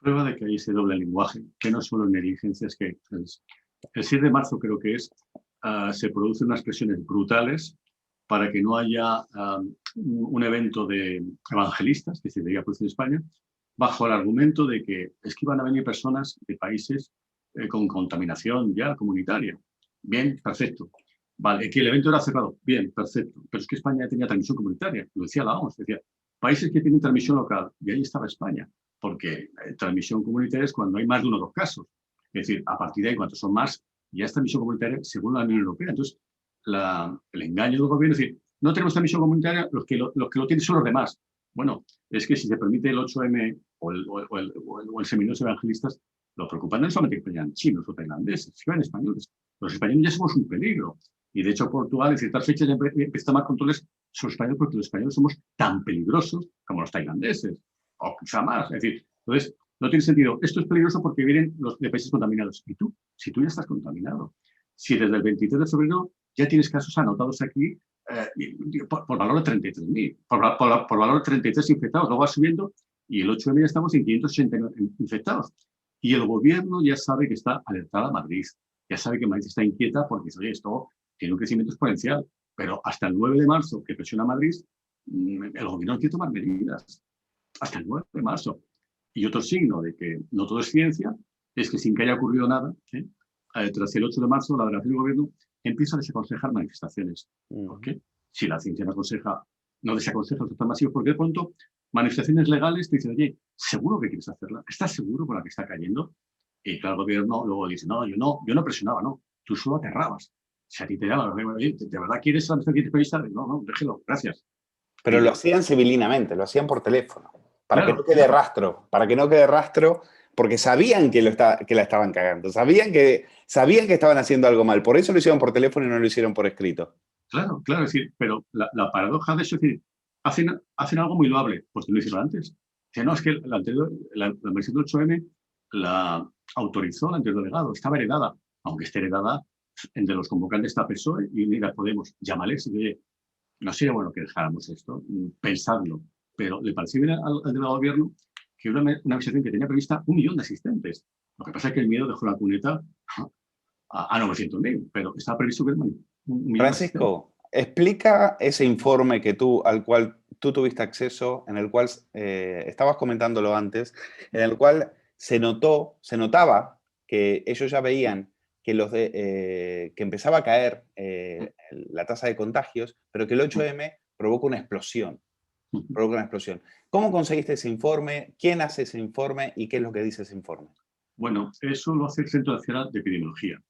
Prueba de que hay ese doble lenguaje, que no solo en negligencias, que el 6 de marzo creo que es, se producen unas presiones brutales para que no haya un evento de evangelistas, que se debería producir en España, bajo el argumento de que es que iban a venir personas de países con contaminación ya comunitaria. Bien, perfecto. Vale, que el evento era cerrado. Bien, perfecto. Pero es que España tenía transmisión comunitaria. Lo decía la OMS, decía, países que tienen transmisión local. Y ahí estaba España. Porque transmisión comunitaria es cuando hay más de 1 o 2 casos. Es decir, a partir de ahí, cuantos son más, ya es transmisión comunitaria según la Unión Europea. Entonces, el engaño del gobierno es decir, no tenemos transmisión comunitaria, los que lo tienen son los demás. Bueno, es que si se permite el 8M o el seminario de evangelistas, lo preocupante no es solamente que vayan chinos o tailandeses, que vayan españoles. Los españoles ya somos un peligro. Y de hecho, Portugal en ciertas fechas ya empieza a tomar controles sobre los españoles porque los españoles somos tan peligrosos como los tailandeses, o quizá más. Es decir, entonces, no tiene sentido. Esto es peligroso porque vienen los de países contaminados. ¿Y tú? Si tú ya estás contaminado. Si desde el 23 de febrero ya tienes casos anotados aquí por valor de 33.000, por valor de 33 infectados, luego va subiendo y el 8M ya estamos en 589 infectados. Y el gobierno ya sabe que está alertada a Madrid. Ya sabe que Madrid está inquieta porque, oye, esto tiene un crecimiento exponencial. Pero hasta el 9 de marzo, que presiona a Madrid, el gobierno no quiere tomar medidas. Hasta el 9 de marzo. Y otro signo de que no todo es ciencia es que sin que haya ocurrido nada, tras el 8 de marzo, la delegación del gobierno empieza a desaconsejar manifestaciones. ¿Por qué? Si la ciencia no desaconseja los actos masivos, porque de pronto manifestaciones legales te dicen, oye, ¿seguro que quieres hacerla? ¿Estás seguro con la que está cayendo? Y claro, el gobierno luego dice, no, yo no presionaba, no. Tú solo aterrabas. Si a ti te llama, oye, ¿de verdad quieres la periodista? No, déjelo, gracias. Pero lo hacían civilinamente, lo hacían por teléfono, para que no quede rastro, porque sabían que la estaban cagando, sabían que estaban haciendo algo mal, por eso lo hicieron por teléfono y no lo hicieron por escrito. Claro, es decir, pero la paradoja de eso es decir, hacen algo muy loable, pues no lo hicieron antes. Dice, no, es que la versión del 8M la autorizó el anterior delegado, estaba heredada, aunque esté heredada, entre los convocantes está PSOE y Unidas Podemos. Llámales y oye, no sería bueno que dejáramos esto, pensadlo. Pero le pareció bien al delegado de gobierno que una manifestación que tenía prevista 1 millón de asistentes. Lo que pasa es que el miedo dejó la cuneta a 900.000, pero estaba previsto que era 1 millón. Francisco, explica ese informe al cual tú tuviste acceso, en el cual estabas comentándolo antes, en el cual se notaba que ellos ya veían que empezaba a caer la tasa de contagios, pero que el 8M provoca una explosión. ¿Cómo conseguiste ese informe? ¿Quién hace ese informe? ¿Y qué es lo que dice ese informe? Bueno, eso lo hace el Centro Nacional de Epidemiología.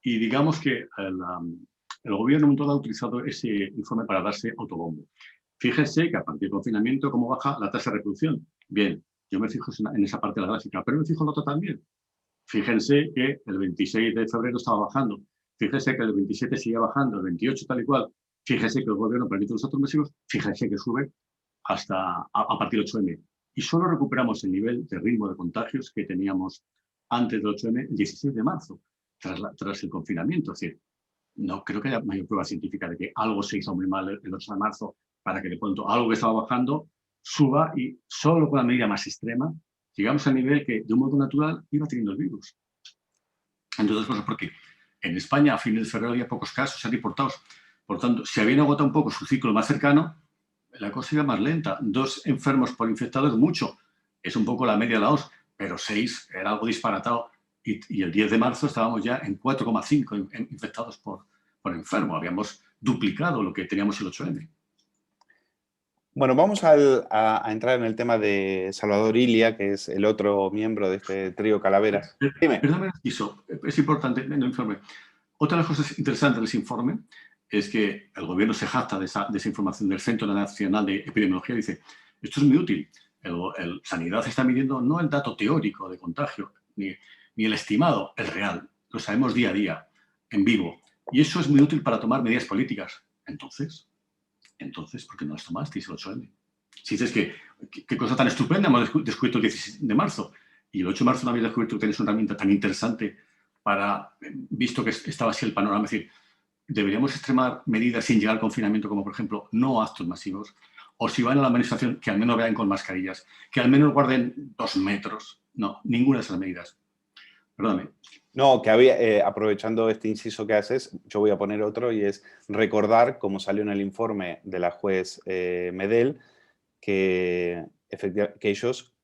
Y digamos que el gobierno mundial ha utilizado ese informe para darse autobombo. Fíjense que a partir del confinamiento, ¿cómo baja la tasa de reproducción? Bien, yo me fijo en esa parte de la gráfica, pero me fijo en la otra también. Fíjense que el 26 de febrero estaba bajando. Fíjense que el 27 sigue bajando, el 28 tal y cual. Fíjense que el gobierno permite los actos masivos. Fíjense que sube hasta a partir del 8M. Y solo recuperamos el nivel de ritmo de contagios que teníamos antes del 8M el 16 de marzo, tras el confinamiento. Es decir, no creo que haya mayor prueba científica de que algo se hizo muy mal el 8 de marzo para que de pronto algo que estaba bajando suba y solo con la medida más extrema llegamos al nivel que de un modo natural iba teniendo el virus. Entre otras cosas porque en España a fines de febrero había pocos casos reportados. Por tanto, si habían agotado un poco su ciclo más cercano, la cosa iba más lenta. 2 enfermos por infectado es mucho. Es un poco la media de la OMS, pero 6 era algo disparatado. Y el 10 de marzo estábamos ya en 4,5 infectados por enfermo. Habíamos duplicado lo que teníamos el 8M. Bueno, vamos a entrar en el tema de Salvador Illa, que es el otro miembro de este trío Calaveras. Dime. Perdóname, es importante en el informe. Otra de las cosas interesantes de ese informe es que el gobierno se jacta de esa información del Centro Nacional de Epidemiología. Dice, esto es muy útil. Sanidad está midiendo no el dato teórico de contagio, ni el estimado, el real. lo sabemos día a día, en vivo. Y eso es muy útil para tomar medidas políticas. Entonces, ¿por qué no las tomasteis el 8M? Si dices que qué cosa tan estupenda hemos descubierto el 16 de marzo, y el 8 de marzo no habéis descubierto que tenéis una herramienta tan interesante para, visto que estaba así el panorama, es decir, deberíamos extremar medidas sin llegar al confinamiento, como por ejemplo, no actos masivos, o si van a la manifestación, que al menos vayan con mascarillas, que al menos guarden 2 metros. No, ninguna de esas medidas. Perdóname. No, que había, aprovechando este inciso que haces, yo voy a poner otro y es recordar, como salió en el informe de la juez Medel, que ellos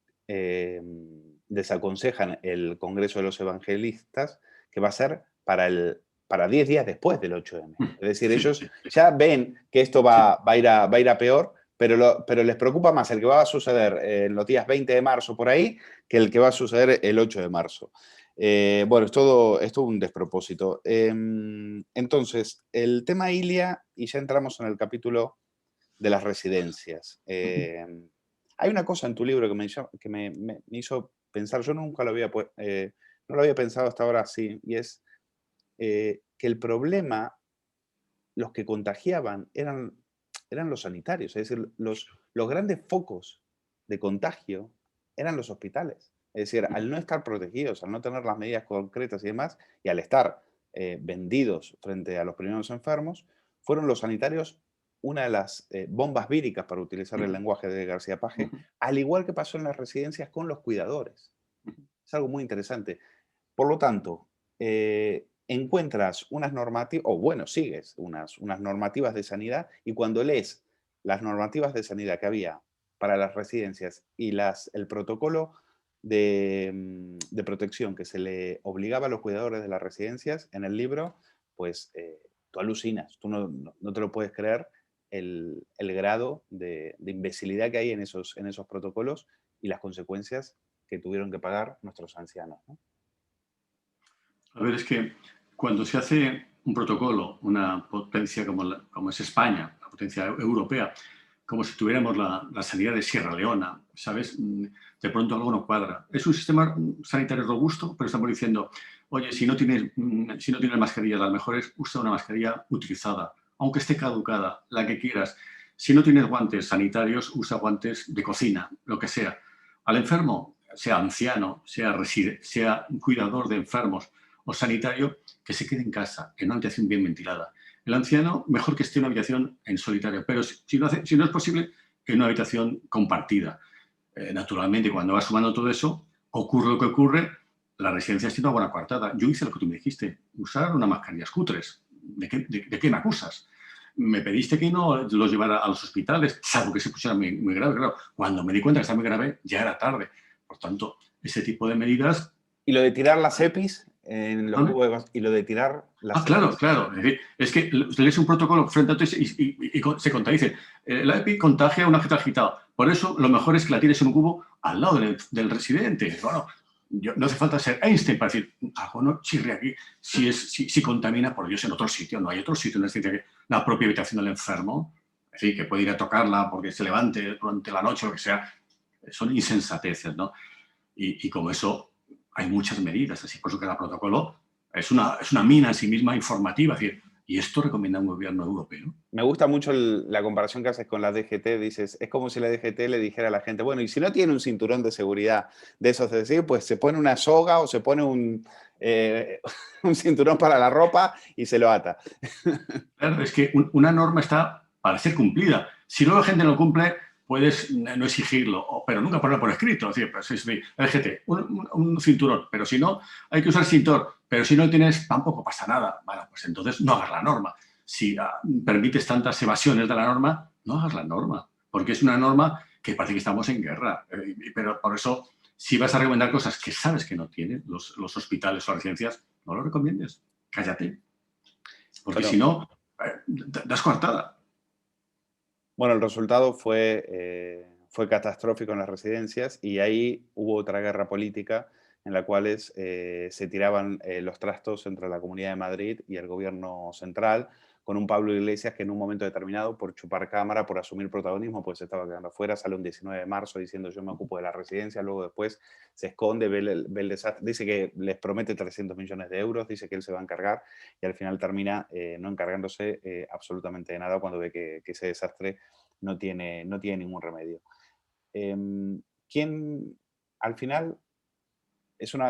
desaconsejan el Congreso de los Evangelistas, que va a ser para 10 días después del 8M. Es decir, ellos ya ven que esto va a ir a peor, pero les preocupa más el que va a suceder en los días 20 de marzo por ahí que el que va a suceder el 8 de marzo. Bueno, es todo un despropósito. Entonces, el tema Ilia, y ya entramos en el capítulo de las residencias. Hay una cosa en tu libro que me hizo pensar, yo nunca no lo había pensado hasta ahora así, y es que el problema, los que contagiaban eran los sanitarios, es decir, los grandes focos de contagio eran los hospitales. Es decir, al no estar protegidos, al no tener las medidas concretas y demás, y al estar vendidos frente a los primeros enfermos, fueron los sanitarios una de las bombas víricas, para utilizar el lenguaje de García Paje, al igual que pasó en las residencias con los cuidadores. Es algo muy interesante. Por lo tanto, encuentras unas normativas, o bueno, sigues unas normativas de sanidad, y cuando lees las normativas de sanidad que había para las residencias y el protocolo de protección que se le obligaba a los cuidadores de las residencias en el libro, pues tú alucinas, tú no te lo puedes creer el grado de imbecilidad que hay en esos protocolos y las consecuencias que tuvieron que pagar nuestros ancianos, ¿no? A ver, es que cuando se hace un protocolo, una potencia como es España, la potencia europea, como si tuviéramos la sanidad de Sierra Leona, ¿sabes? De pronto algo no cuadra. Es un sistema sanitario robusto, pero estamos diciendo, oye, si no tienes mascarillas, las mejores, usa una mascarilla utilizada, aunque esté caducada, la que quieras. Si no tienes guantes sanitarios, usa guantes de cocina, lo que sea. Al enfermo, sea anciano, sea cuidador de enfermos o sanitario, que se quede en casa, en una habitación bien ventilada. El anciano, mejor que esté en una habitación en solitario, pero si no es posible, en una habitación compartida. Naturalmente, cuando vas sumando todo eso, ocurre lo que ocurre, la residencia ha sido una buena coartada. Yo hice lo que tú me dijiste, usar unas mascarillas cutres. ¿De qué me acusas? Me pediste que no los llevara a los hospitales, salvo que se pusiera muy, muy grave. Claro, cuando me di cuenta que estaba muy grave, ya era tarde. Por tanto, ese tipo de medidas... ¿Y lo de tirar las EPIs? En los juegos, y lo de tirar las EPIs. Claro. Es que lees un protocolo frente a ti y se contradice. La EPI contagia a un agente agitado. Por eso, lo mejor es que la tires en un cubo al lado del residente. Bueno, no hace falta ser Einstein para decir, algo no chirre aquí. Si contamina, por Dios, en otro sitio. No hay otro sitio en la residencia que la propia habitación del enfermo. Es decir, que puede ir a tocarla porque se levante durante la noche o lo que sea. Son insensateces, ¿no? Y como eso... hay muchas medidas, así por eso cada protocolo es una mina en sí misma informativa. Es decir, y esto recomienda un gobierno europeo. Me gusta mucho la comparación que haces con la DGT. Dices, es como si la DGT le dijera a la gente, bueno, y si no tiene un cinturón de seguridad de esos, es decir, pues se pone una soga o se pone un cinturón para la ropa y se lo ata. Claro, es que una norma está para ser cumplida. Si luego la gente no cumple, puedes no exigirlo, pero nunca ponerlo por escrito. Es decir, pues es LGT, un cinturón, pero si no, hay que usar cinturón, pero si no lo tienes, tampoco pasa nada. Bueno, pues entonces no hagas la norma. Si permites tantas evasiones de la norma, no hagas la norma, porque es una norma que parece que estamos en guerra. Pero por eso, si vas a recomendar cosas que sabes que no tienen los hospitales o las residencias, no lo recomiendes. Cállate. Porque si no, das coartada. Bueno, el resultado fue catastrófico en las residencias y ahí hubo otra guerra política en la cual se tiraban los trastos entre la Comunidad de Madrid y el gobierno central con un Pablo Iglesias que en un momento determinado, por chupar cámara, por asumir protagonismo, pues se estaba quedando afuera, sale un 19 de marzo diciendo yo me ocupo de la residencia, luego después se esconde, ve el desastre, dice que les promete 300 millones de euros, dice que él se va a encargar y al final termina no encargándose absolutamente de nada cuando ve que ese desastre no tiene ningún remedio. ¿Quién, al final,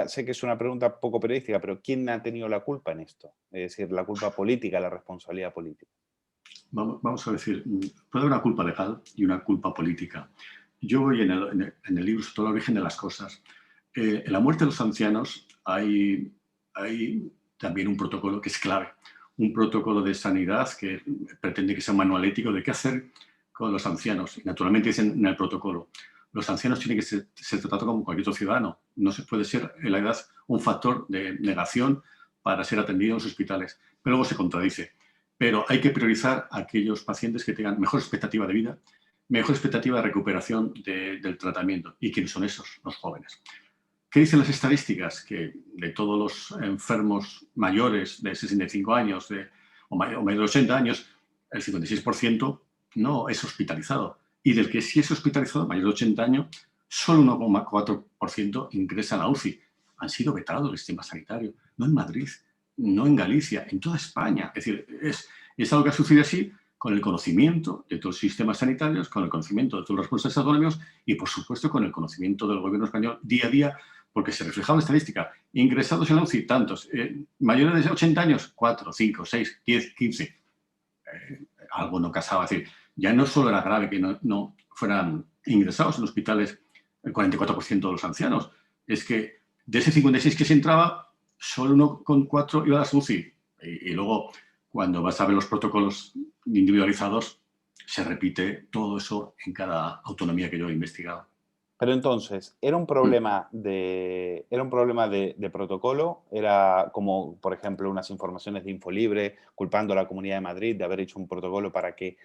sé que es una pregunta poco periodística, pero ¿quién ha tenido la culpa en esto? Es decir, la culpa política, la responsabilidad política. Vamos a decir, puede haber una culpa legal y una culpa política. Yo voy en el libro sobre todo el origen de las cosas. En la muerte de los ancianos hay también un protocolo que es clave. Un protocolo de sanidad que pretende que sea un manual ético de qué hacer con los ancianos. Y naturalmente dicen en el protocolo, los ancianos tienen que ser tratados como cualquier otro ciudadano. No se puede ser en la edad un factor de negación para ser atendido en los hospitales. Pero luego se contradice. Pero hay que priorizar a aquellos pacientes que tengan mejor expectativa de vida, mejor expectativa de recuperación del tratamiento. ¿Y quiénes son esos? Los jóvenes. ¿Qué dicen las estadísticas? Que de todos los enfermos mayores de 65 años o mayor de 80 años, el 56% no es hospitalizado. Y del que sí es hospitalizado, mayor de 80 años, solo 1,4% ingresa a la UCI. Han sido vetados del sistema sanitario. No en Madrid, no en Galicia, en toda España. Es decir, es algo que ha sucedido así con el conocimiento de todos los sistemas sanitarios, con el conocimiento de todos los responsables autonómicos y, por supuesto, con el conocimiento del gobierno español día a día, porque se reflejaba en estadística. Ingresados en la UCI, tantos. Mayores de 80 años, 4, 5, 6, 10, 15. Algo no casaba. Es decir, ya no solo era grave que no fueran ingresados en hospitales el 44% de los ancianos, es que de ese 56 que se entraba, solo 1,4 iba a la UCI. Y luego, cuando vas a ver los protocolos individualizados, se repite todo eso en cada autonomía que yo he investigado. Pero entonces, ¿era un problema de protocolo? ¿Era como, por ejemplo, unas informaciones de Infolibre culpando a la Comunidad de Madrid de haber hecho un protocolo para que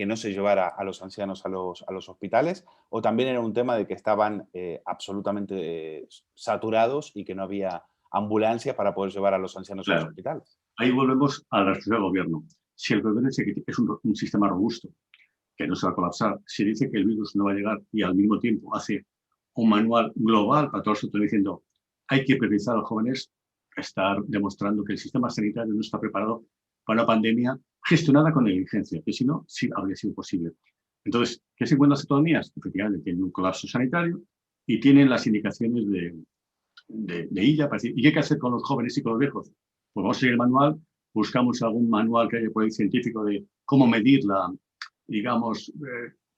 no se llevara a los ancianos a los hospitales? ¿O también era un tema de que estaban absolutamente saturados y que no había ambulancia para poder llevar a los ancianos a los hospitales? Ahí volvemos a la responsabilidad del gobierno. Si el gobierno dice que es un sistema robusto, que no se va a colapsar, si dice que el virus no va a llegar y al mismo tiempo hace un manual global para todos nosotros diciendo hay que priorizar a los jóvenes, estar demostrando que el sistema sanitario no está preparado para una pandemia gestionada con negligencia, que si no, sí habría sido posible. Entonces, ¿qué se encuentran las autonomías? Efectivamente, tienen un colapso sanitario y tienen las indicaciones de ella para decir, ¿y qué hay que hacer con los jóvenes y con los viejos? Pues vamos a seguir el manual, buscamos algún manual que haya por ahí científico de cómo medir digamos,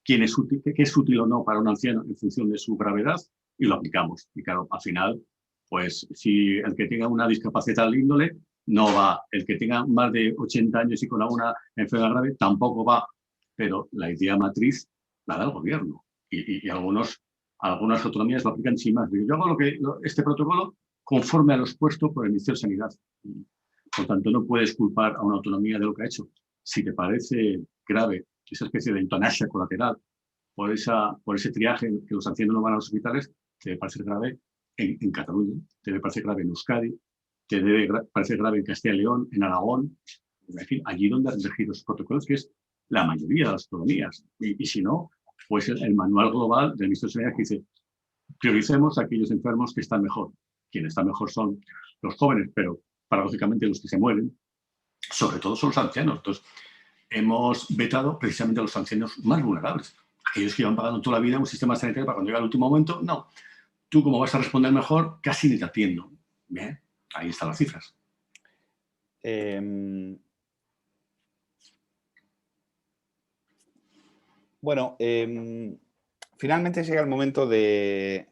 qué es útil o no para un anciano en función de su gravedad y lo aplicamos. Y claro, al final, pues si el que tenga una discapacidad de índole no va, el que tenga más de 80 años y con alguna enfermedad grave tampoco va, pero la idea matriz la da el gobierno y algunas autonomías lo aplican sin más. Yo hago este protocolo conforme a los puestos por el Ministerio de Sanidad. Por tanto, no puedes culpar a una autonomía de lo que ha hecho. Si te parece grave esa especie de eutanasia colateral por ese triaje que los ancianos no van a los hospitales, te debe parecer grave en Cataluña, te debe parecer grave en Euskadi, te debe parecer grave en Castilla y León, en Aragón, en fin, allí donde han regido los protocolos, que es la mayoría de las autonomías. Y si no, pues el manual global del Ministerio de Sanidad que dice prioricemos a aquellos enfermos que están mejor. Quienes están mejor son los jóvenes, pero paradójicamente los que se mueren, sobre todo son los ancianos. Entonces, hemos vetado precisamente a los ancianos más vulnerables. Aquellos que llevan pagando toda la vida un sistema sanitario para cuando llega el último momento, no. Tú, como vas a responder mejor, casi ni te atiendo. Bien, ahí están las cifras. Bueno, finalmente llega el momento de...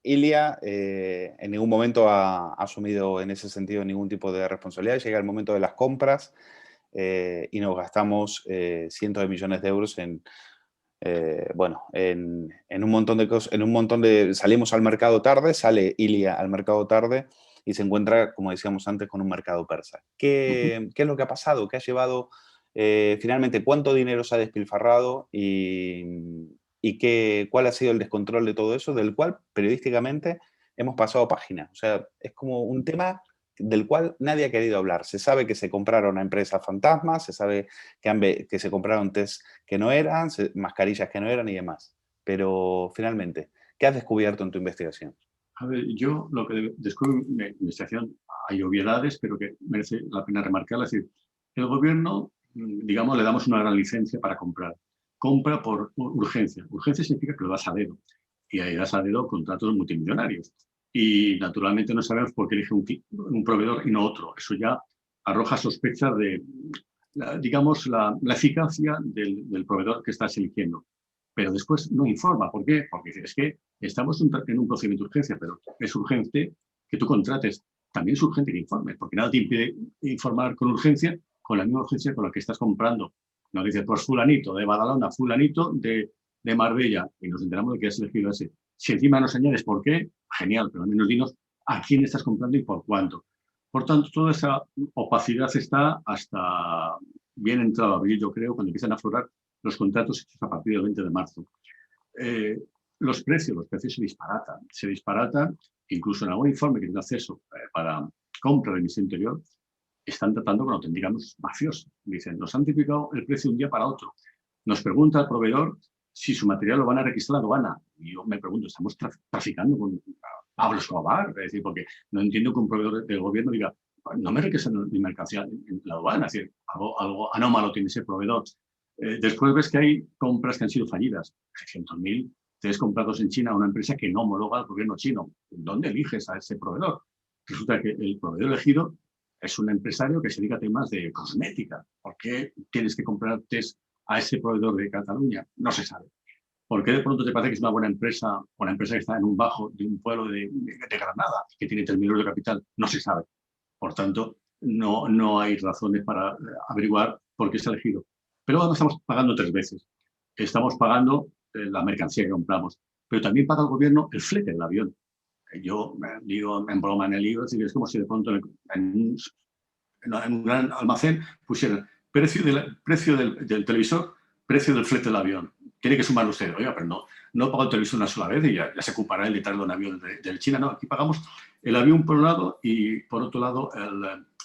Ilia en ningún momento ha asumido en ese sentido ningún tipo de responsabilidad. Llega el momento de las compras y nos gastamos cientos de millones de euros en un montón de cosas, salimos al mercado tarde, sale Ilia al mercado tarde y se encuentra, como decíamos antes, con un mercado persa. ¿Qué es lo que ha pasado? ¿Qué ha llevado finalmente? ¿Cuánto dinero se ha despilfarrado? ¿Y cuál ha sido el descontrol de todo eso, del cual periodísticamente hemos pasado página? O sea, es como un tema del cual nadie ha querido hablar. Se sabe que se compraron a empresas fantasmas, se sabe que se compraron test que no eran, mascarillas que no eran y demás. Pero finalmente, ¿qué has descubierto en tu investigación? A ver, yo lo que descubro en mi investigación, hay obviedades, pero que merece la pena remarcarlas. Es decir, el gobierno, digamos, le damos una gran licencia para comprar. Compra por urgencia. Urgencia significa que lo das a dedo. Y ahí das a dedo contratos multimillonarios. Y naturalmente no sabemos por qué elige un proveedor y no otro. Eso ya arroja sospechas de, digamos, la eficacia del proveedor que estás eligiendo. Pero después no informa. ¿Por qué? Porque es que estamos en un procedimiento de urgencia, pero es urgente que tú contrates. También es urgente que informes, porque nada te impide informar con urgencia, con la misma urgencia con la que estás comprando. Nos dice, pues fulanito de Badalona, fulanito de Marbella, y nos enteramos de que has elegido ese. Si encima nos añades por qué, genial, pero al menos dinos a quién estás comprando y por cuánto. Por tanto, toda esa opacidad está hasta bien entrado abril, yo creo, cuando empiezan a aflorar los contratos hechos a partir del 20 de marzo. Los precios se disparatan, incluso en algún informe que tiene acceso para compra de emisión interior, están tratando con auténticos mafiosos. Dicen, nos han tipicado el precio de un día para otro. Nos pregunta el proveedor si su material lo van a registrar en la aduana. Y yo me pregunto, ¿estamos traficando con Pablo Escobar? Es decir, porque no entiendo que un proveedor del gobierno diga, no me registran mi mercancía en la aduana. Es decir, algo anómalo tiene ese proveedor. Después ves que hay compras que han sido fallidas. 600.000 test comprados en China a una empresa que no homologa al gobierno chino. ¿Dónde eliges a ese proveedor? Resulta que el proveedor elegido es un empresario que se dedica a temas de cosmética. ¿Por qué tienes que comprar test a ese proveedor de Cataluña? No se sabe. ¿Por qué de pronto te parece que es una buena empresa, una empresa que está en un bajo de un pueblo de Granada, que tiene 3.000 euros de capital? No se sabe. Por tanto, no hay razones para averiguar por qué está elegido. Pero ahora estamos pagando 3 veces. Estamos pagando la mercancía que compramos, pero también paga el gobierno el flete del avión. Yo digo en broma en el libro, es como si de pronto en un gran almacén pusieran precio del televisor, precio del flete del avión. Tiene que sumar usted. Oiga, pero no pago el televisor una sola vez y ya se ocupará el detalle de un avión de China. No, aquí pagamos el avión por un lado y por otro lado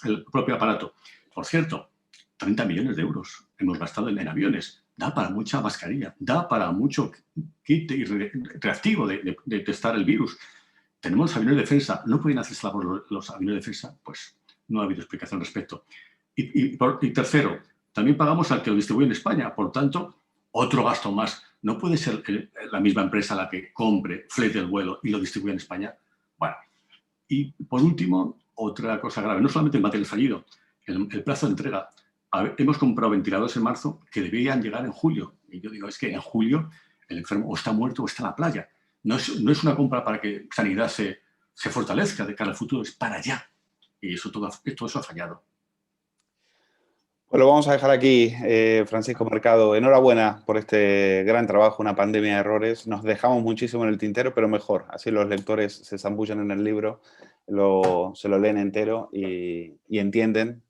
el propio aparato. Por cierto, 30 millones de euros hemos gastado en aviones. Da para mucha mascarilla, da para mucho kit reactivo de testar el virus. Tenemos aviones de defensa. ¿No pueden hacerse los aviones de defensa? Pues no ha habido explicación al respecto. Y tercero, también pagamos al que lo distribuye en España. Por tanto, otro gasto más. ¿No puede ser la misma empresa la que compre, flete el vuelo y lo distribuya en España? Bueno, y por último, otra cosa grave. No solamente el material fallido, el plazo de entrega. Hemos comprado ventiladores en marzo que debían llegar en julio. Y yo digo, es que en julio el enfermo o está muerto o está en la playa. No es una compra para que sanidad se fortalezca de cara al futuro, es para allá. Y todo eso ha fallado. Pues lo vamos a dejar aquí, Francisco Mercado. Enhorabuena por este gran trabajo, una pandemia de errores. Nos dejamos muchísimo en el tintero, pero mejor. Así los lectores se zambullen en el libro, se lo leen entero y entienden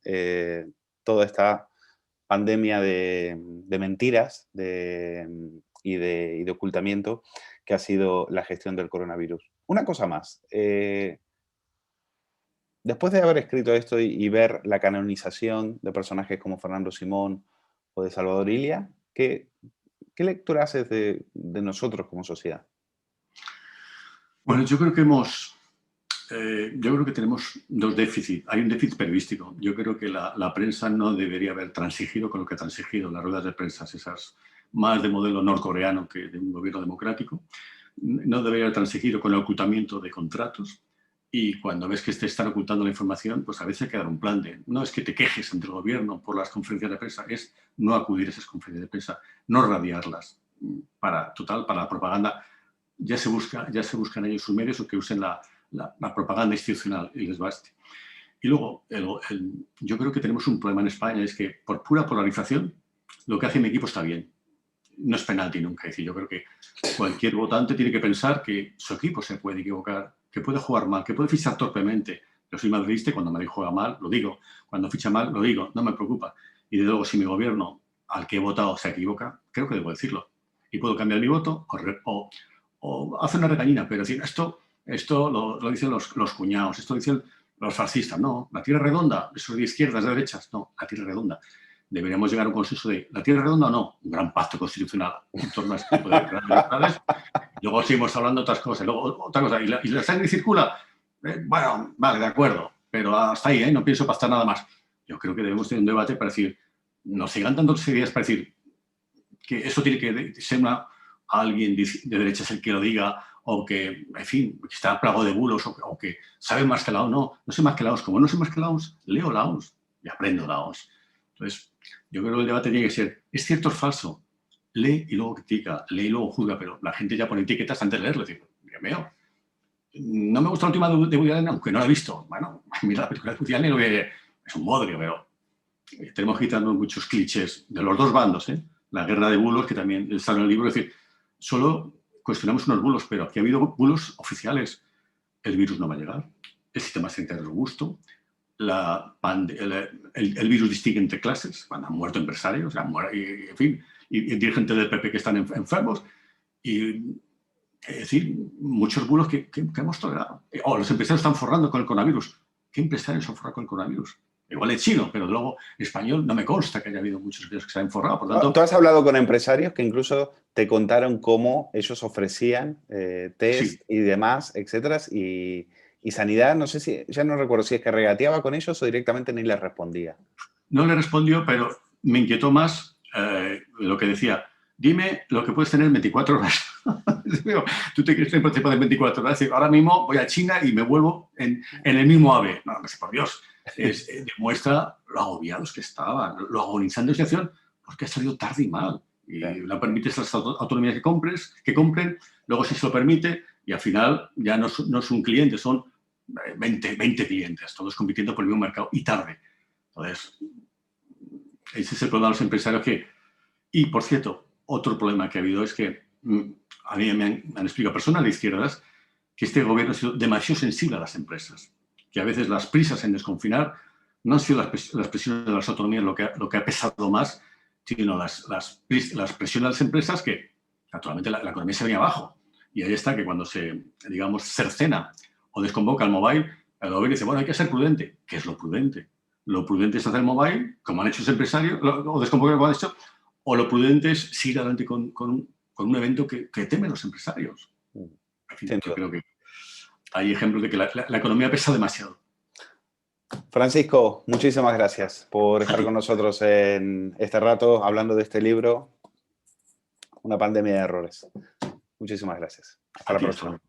toda esta pandemia de mentiras y de ocultamiento que ha sido la gestión del coronavirus. Una cosa más. Después de haber escrito esto y ver la canonización de personajes como Fernando Simón o de Salvador Illa, ¿qué lectura haces de nosotros como sociedad? Bueno, yo creo que tenemos dos déficits. Hay un déficit periodístico. Yo creo que la prensa no debería haber transigido con lo que ha transigido las ruedas de prensa, esas más de modelo norcoreano que de un gobierno democrático. No debería haber transigido con el ocultamiento de contratos. Y cuando ves que te están ocultando la información, pues a veces hay que dar un plan de, no es que te quejes ante el gobierno por las conferencias de prensa, es no acudir a esas conferencias de prensa, no radiarlas. Para la propaganda ya se buscan ellos sus medios o que usen la propaganda institucional y les baste. Y luego, yo creo que tenemos un problema en España, es que por pura polarización, lo que hace mi equipo está bien. No es penalti nunca. Es decir, yo creo que cualquier votante tiene que pensar que su equipo se puede equivocar, que puede jugar mal, que puede fichar torpemente. Yo soy madridista y cuando Madrid juega mal, lo digo. Cuando ficha mal, lo digo. No me preocupa. Y de luego, si mi gobierno al que he votado se equivoca, creo que debo decirlo. Y puedo cambiar mi voto o hacer una regañina, pero decir, esto lo dicen los cuñados, esto lo dicen los fascistas, no. La Tierra redonda, eso de izquierdas, de derechas, no. La Tierra redonda. Deberíamos llegar a un consenso de ¿la Tierra redonda o no? Un gran pacto constitucional en torno a este tipo de libertades. Luego seguimos hablando de otras cosas. Luego, otra cosa, ¿y la sangre circula? Bueno, vale, de acuerdo, pero hasta ahí, no pienso pactar nada más. Yo creo que debemos tener un debate para decir, nos sigan dando ideas para decir que eso tiene que ser alguien de derechas el que lo diga, o que, en fin, que está plagado de bulos, o que sabe más que la OMS. No sé más que la OMS. Como no sé más que la OMS, leo la OMS y aprendo la OMS. Entonces, yo creo que el debate tiene que ser, ¿es cierto o es falso? Lee y luego critica, lee y luego juzga, pero la gente ya pone etiquetas antes de leerlo. Digo, Dios mío, no me gusta la última de Woody Allen, aunque no la he visto. Bueno, mira la película de Woody Allen, es un bodrio, pero tenemos que quitarnos muchos clichés de los dos bandos, ¿eh? La guerra de bulos, que también está en el libro, es decir, solo cuestionamos unos bulos, pero aquí ha habido bulos oficiales. El virus no va a llegar, el sistema sanitario es robusto, el virus distingue entre clases, cuando han muerto empresarios, en fin, y dirigentes del PP que están enfermos, y es decir, muchos bulos que hemos tolerado. O los empresarios están forrando con el coronavirus. ¿Qué empresarios han forrado con el coronavirus? Igual es chino, pero luego español no me consta que haya habido muchos empresarios que se han forrado. Por tanto, ¿tú has hablado con empresarios que incluso te contaron cómo ellos ofrecían test sí. y demás, etcétera? Y Sanidad, no sé si, ya no recuerdo si es que regateaba con ellos o directamente ni les respondía. No le respondió, pero me inquietó más lo que decía. Dime lo que puedes tener en 24 horas. Tú te quieres participar en 24 horas. Ahora mismo voy a China y me vuelvo en el mismo AVE. No sé, por Dios. Demuestra lo agobiados que estaban, lo agonizando de situación, porque ha salido tarde y mal. Y no permites a las autonomías que compren, luego si se lo permite, y al final ya no es un cliente, son 20 clientes, todos compitiendo por el mismo mercado, y tarde. Entonces, ese es el problema de los empresarios que... Y, por cierto, otro problema que ha habido es que a mí me han explicado personas de izquierdas que este gobierno ha sido demasiado sensible a las empresas, que a veces las prisas en desconfinar no han sido las presiones de las autonomías lo que ha pesado más, sino las presiones de las empresas que, naturalmente, la economía se venía abajo. Y ahí está que cuando se, digamos, cercena o desconvoca el mobile, el gobierno dice, bueno, hay que ser prudente. ¿Qué es lo prudente? Lo prudente es hacer el mobile, como han hecho los empresarios, o desconvocar como han hecho, o lo prudente es seguir adelante con un evento que temen los empresarios. En fin, yo creo que hay ejemplos de que la economía pesa demasiado. Francisco, muchísimas gracias por estar con nosotros en este rato hablando de este libro, Una pandemia de errores. Muchísimas gracias. Hasta la próxima.